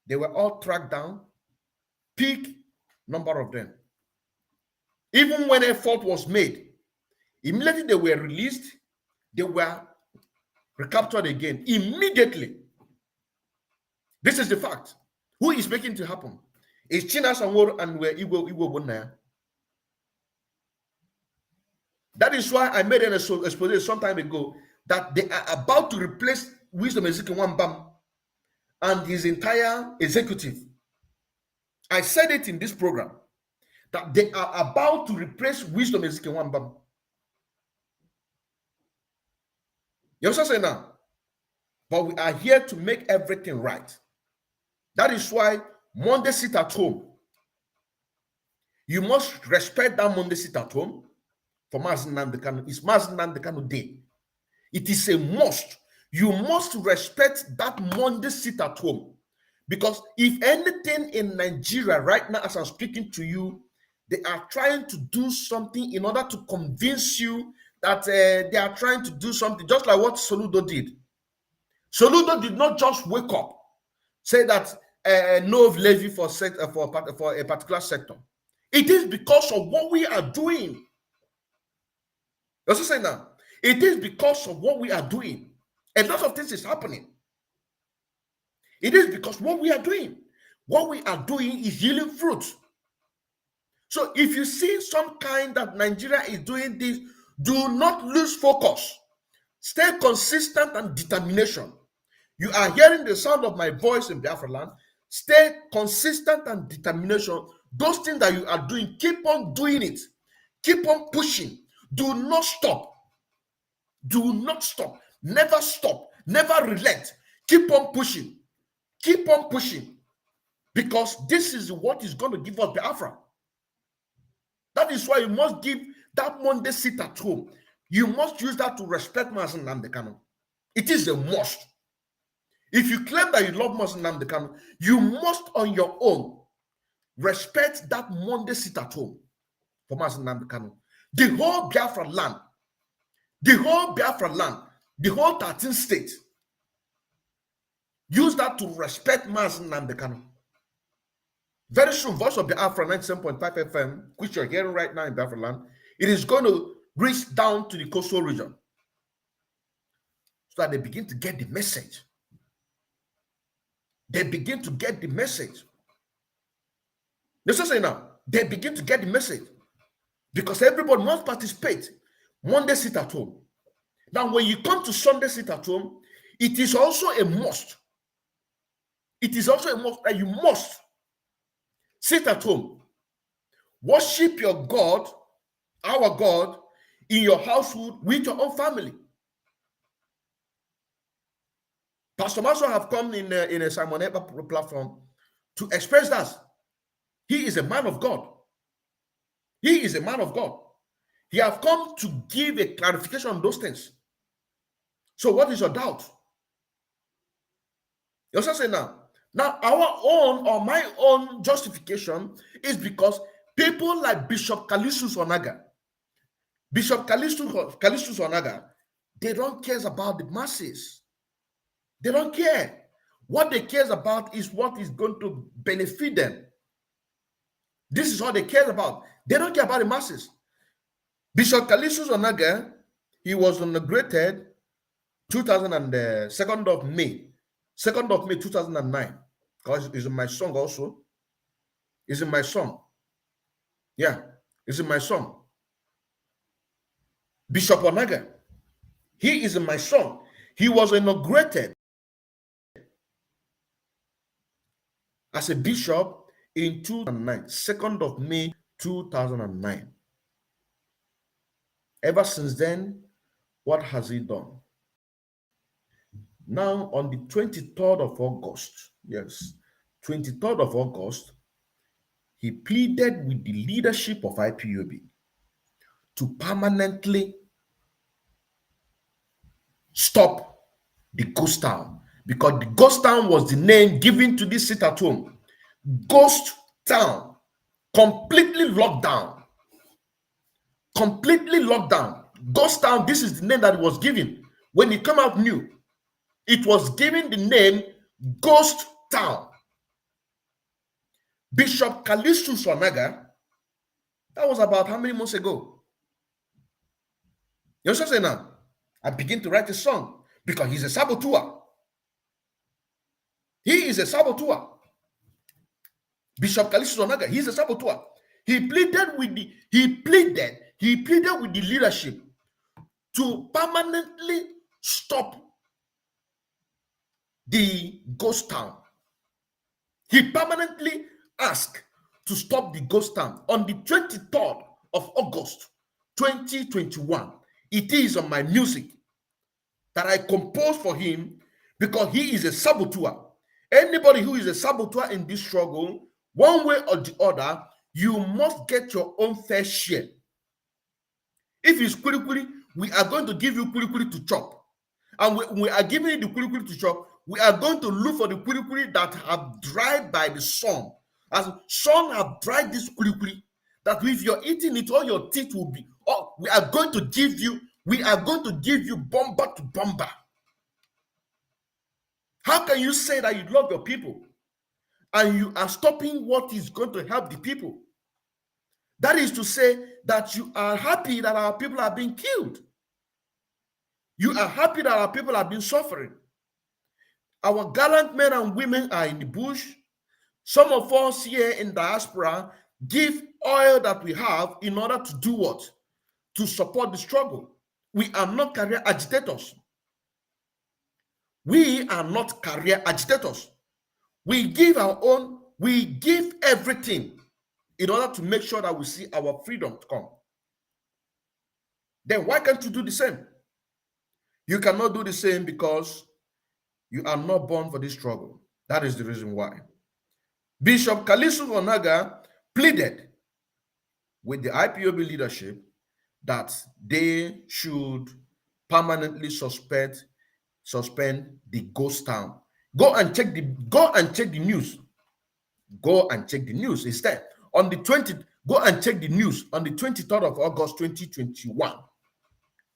[SPEAKER 6] they were all tracked down, peak number of them. Even when effort was made, immediately they were released, they were recaptured again, immediately. This is the fact. Who is making it happen? It's China Sanwor and where Igbo Bonaya. That is why I made an exposé some time ago that they are about to replace Wisdom Ezekiel Wambam and his entire executive. I said it in this program that they are about to replace Wisdom Ezekiel Wambam. You also say now, but we are here to make everything right. That is why Monday sit at home. You must respect that Monday sit at home for Mazi Nnamdi Kanu. It's Mazi Nnamdi Kanu Day. It is a must. You must respect that Monday sit at home. Because if anything in Nigeria right now, as I'm speaking to you, they are trying to do something in order to convince you that they are trying to do something, just like what Soludo did. Soludo did not just wake up, say that no levy for a particular sector. It is because of what we are doing. You also say now, it is because of what we are doing. A lot of things is happening. It is because what we are doing. What we are doing is yielding fruit. So if you see some kind that Nigeria is doing this, do not lose focus. Stay consistent and determination. You are hearing the sound of my voice in Biafra land. Stay consistent and determination. Those things that you are doing, keep on doing it. Keep on pushing. Do not stop. Do not stop. Never stop. Never relent. Keep on pushing. Keep on pushing. Because this is what is going to give us Biafra. That is why you must give that Monday sit at home. You must use that to respect Mazi Nnamdi Kanu. It is a must. If you claim that you love Mazi Nnamdi Kanu, you must on your own respect that Monday sit at home for Mazi Nnamdi Kanu. The whole Biafra land, the whole 13th state, use that to respect Mazi Nnamdi Kanu. Very soon, Voice of Biafra 97.5 FM, which you're hearing right now in Biafra land, it is going to reach down to the coastal region so that they begin to get the message. They begin to get the message. Let's say now, they begin to get the message because everybody must participate. Monday sit at home. Now, when you come to Sunday sit at home, it is also a must. It is also a must that you must sit at home. Worship your God, our God, in your household with your own family. Pastor Maso have come in a Simon Ekpa platform to express that. He is a man of God. He is a man of God. He have come to give a clarification on those things. So what is your doubt? You're just saying now our own or my own justification is because people like Bishop Callistus Onaga, they don't care about the masses. They don't care. What they care about is what is going to benefit them. This is all they care about. They don't care about the masses. Bishop Callistus Onaga, he was inaugurated 2nd of May 2009. Because it's in my song also. It's in my song. Yeah, it's in my song. Bishop Onaga, he is in my song. He was inaugurated as a bishop in 2009, 2nd of May 2009. Ever since then, what has he done? Now, on the 23rd of August, yes, 23rd of August, he pleaded with the leadership of IPOB to permanently stop the ghost town, because the ghost town was the name given to this sit at home. Ghost town, completely locked down. Completely locked down. Ghost town, this is the name that was given. When it came out new, it was given the name Ghost Town. Bishop Callistus Onaga, that was about how many months ago? You know what I'm saying now? I begin to write a song because he's a saboteur. He is a saboteur. Bishop Callistus Onaga, he's a saboteur. He pleaded with the leadership to permanently stop the ghost town. He permanently asked to stop the ghost town on the 23rd of August 2021. It is on my music that I composed for him because he is a saboteur. Anybody who is a saboteur in this struggle, one way or the other, you must get your own fair share. If it's kuli, we are going to give you kuli to chop. And we are giving you the kuli to chop. We are going to look for the kuli that have dried by the sun. As sun have dried this kuli, that if you're eating it, all your teeth will be. Oh, we are going to give you bomber to bomber. How can you say that you love your people and you are stopping what is going to help the people? That is to say that you are happy that our people are being killed. You are happy that our people have been suffering. Our gallant men and women are in the bush. Some of us here in diaspora give oil that we have in order to do what? To support the struggle. We are not career agitators. We are not career agitators. We give our own, we give everything in order to make sure that we see our freedom come. Then why can't you do the same? You cannot do the same because you are not born for this struggle. That is the reason why. Bishop Callistus Onaga pleaded with the IPOB leadership that they should permanently suspend the ghost town. Go and check the news. Go and check the news. It's there. On the 20th, go and check the news on the 23rd of August 2021.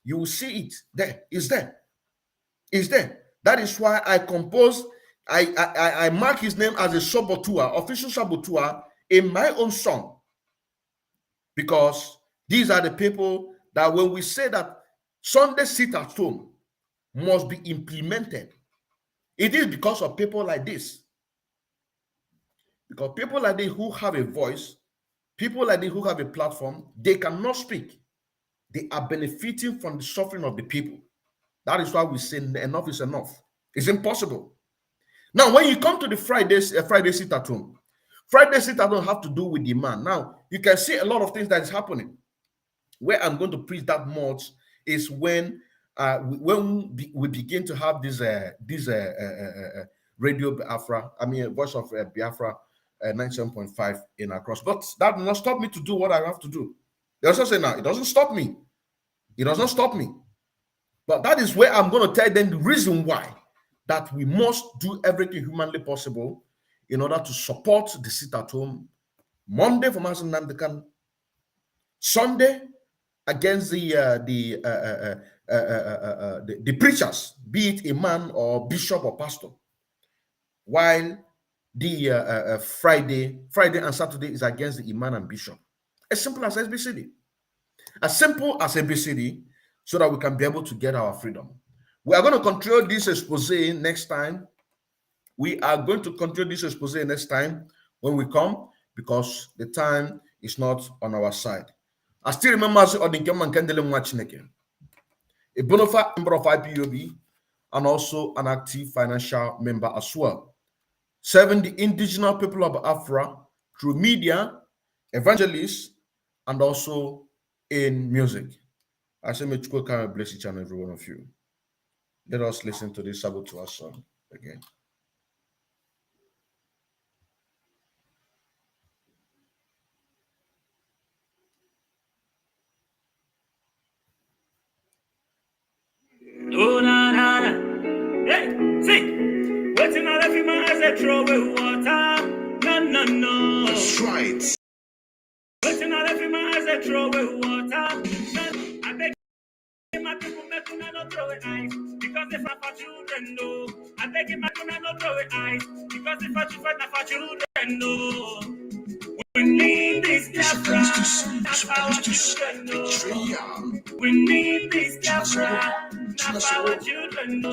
[SPEAKER 6] You will see it there. It's there. It's there. That is why I composed, I mark his name as a saboteur, official saboteur in my own song. Because these are the people that when we say that Sunday sit at home must be implemented, it is because of people like this. Because people like this who have a voice, people like this who have a platform, they cannot speak. They are benefiting from the suffering of the people. That is why we say enough is enough. It's impossible. Now, when you come to the Friday sit at home, Friday sit at home have to do with the man. Now, you can see a lot of things that is happening. Where I'm going to preach that much is when when we begin to have this radio Biafra, Voice of Biafra 97.5 in across, but that will not stop me to do what I have to do. They also say now, it doesn't stop me. It does not stop me. But that is where I'm going to tell them the reason why that we must do everything humanly possible in order to support the sit at home. Monday for Mazen Nandekan, Sunday against the preachers, be it a man or bishop or pastor, while the Friday and Saturday is against the imam and bishop. As simple as ABCD. As simple as ABCD, so that we can be able to get our freedom. We are going to control this expose next time. We are going to control this expose next time when we come, because the time is not on our side. I still remember MNK and IPOB, a bona fide member of IPOB and also an active financial member as well, serving the indigenous people of Biafra through media, evangelists, and also in music. I say, may God bless each and every one of you. Let us listen to this Saboteur song again.
[SPEAKER 7] Oh, na, na, na. Hey, see. Waiting on every man as they throw away water. No, no, no.
[SPEAKER 4] That's right.
[SPEAKER 7] Waiting on every man as they throw away water. I beg my people, make una no throw it ice. Because if I for children, no. I beg my people, no throw it ice. Because if I fight for children, no. We need this Biafra. That's our children, no. We need this Biafra. That's our children, no.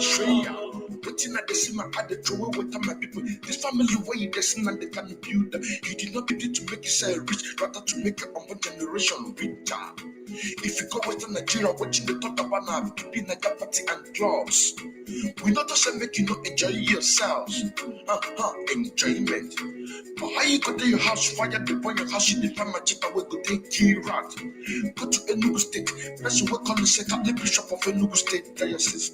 [SPEAKER 4] Waiting at the cinema at the drawer with my people. This family way there's none they can build. You did not begin to make yourself rich, rather to make your own generation richer. If you go Western Nigeria, watching the talk about now, keeping a party and clubs. We not just make you not enjoy yourselves. Enjoyment. But how you go to your house, fire the point your house in the family, check away, go take key rat. Go to Enugu State, person work on the second bishop of Enugu State Diocese.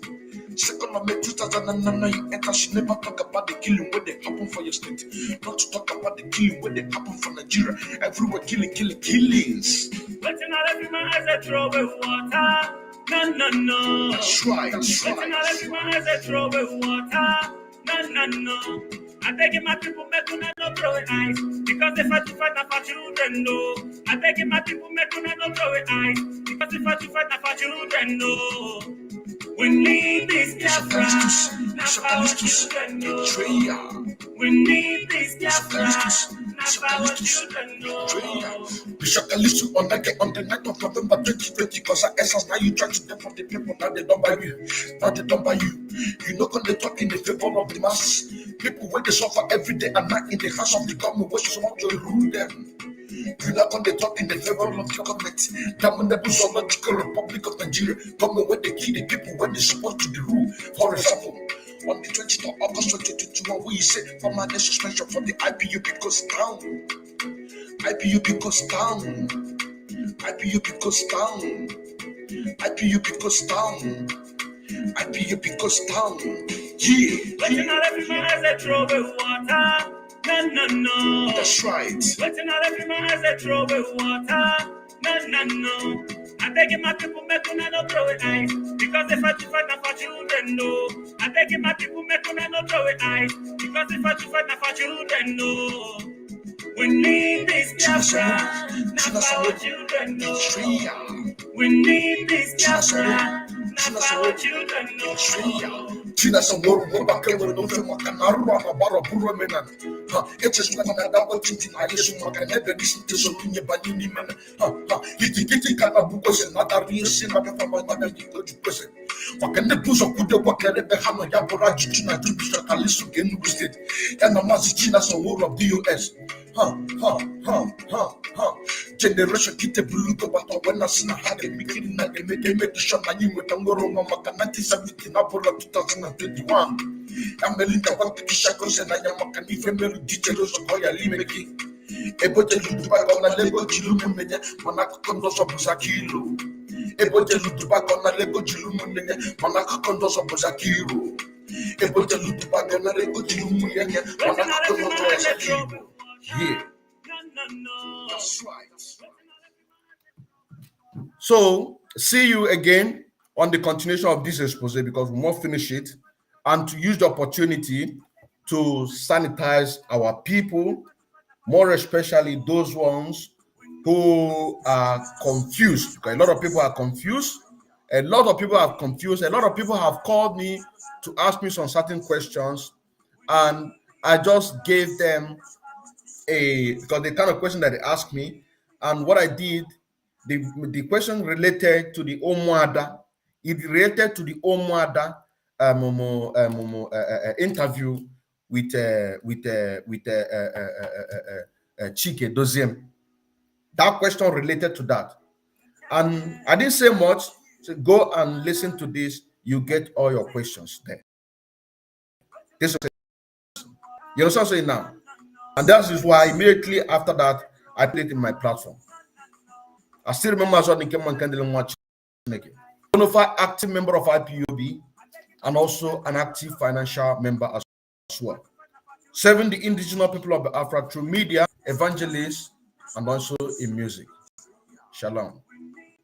[SPEAKER 4] Second of May 2009, you enter, she never talk about the killing where they happen for your state. Not to talk about the killing where they happen for Nigeria. Everywhere killings.
[SPEAKER 7] Waiting on every man as they throw away water. No, no, no.
[SPEAKER 4] That's right.
[SPEAKER 7] Waiting on every man as they throw away water. No, no, no. I beg my people, make una no throw it ice. Because if I fight for children, no. I beg my people, make una no throw it ice. Because if I fight for children, no. We need this Biafra. Not our children, no. We need this Biafra. Not our children, no.
[SPEAKER 4] Bishop Kalisu on the night of November 2020, because I essence now you try to them for the people, now they don't buy you. You know when they talk in the favor of the masses. People when they suffer every day and night in the hands of the government, where you want to rule them. You're not going to talk in the favor of the government. Government Zoological Republic of Nigeria. Government where they kill the people when they're supposed to be ruled. For example, on the 20th of August 2021, we say permanent suspension from the IPOB goes down. IPOB goes down. IPOB goes down. IPOB goes down. IPOB goes down. Yeah.
[SPEAKER 7] Waiting on every man as they throw away water. No, no, no.
[SPEAKER 4] That's right.
[SPEAKER 7] Waiting on every man as they throw away water. No, no, no. I beg my people, make una no throw it ice. Because if I fight for children, no. I beg my people, make una no throw it ice. Because if I fight for children, no. We need this Biafra. Not our children, no. We need this Biafra. Not our children, no.
[SPEAKER 4] Tina Samoro, Bakar, no film, Canara, Barra, Buramenan. It is one of that watching I listen, I can never listen to something about any man. It's Canabukos and not a real sin, but from my mother, you go to prison. What can the booze of good work at the Hama Yaboraji, China, to Bishop Kalisu, Genu State, and the Mazicina Samoro of the US. Generation kita blue to but when I seen a had a beginning that they make the shot and you with a more Maka 1970 Napoli 2021. I'm Melinda want to Shakos and I am a family details of Koya Limeki. Ebo te lupa on a lego chilumu media, Manako Kondos of Busakilo.
[SPEAKER 6] Ebojelu Dubago na Lego Jilumunya, Manaka Kondos of Bosakiro. Ebojelu Dubago na Lego Jilumunya, Manaka Kondos of Bosakiro. Yeah. That's right. So, see you again on the continuation of this expose because we must finish it and to use the opportunity to sanitize our people, more especially those ones who are confused. Because a lot of people are confused. A lot of people are confused. A lot of people have called me to ask me some certain questions, and I just gave them because the kind of question that they asked me, and what I did, the question related to the Omuada, it related to the Omuada interview with Chike Doziem. That question related to that, and I didn't say much. So go and listen to this. You get all your questions there. This is, you understand what I'm saying now? And that is why immediately after that, I played it in my platform. I still remember as well, MNK and IPOB, one of our active member of IPOB, and also an active financial member as well. Serving the indigenous people of Biafra through media, evangelists, and also in music. Shalom.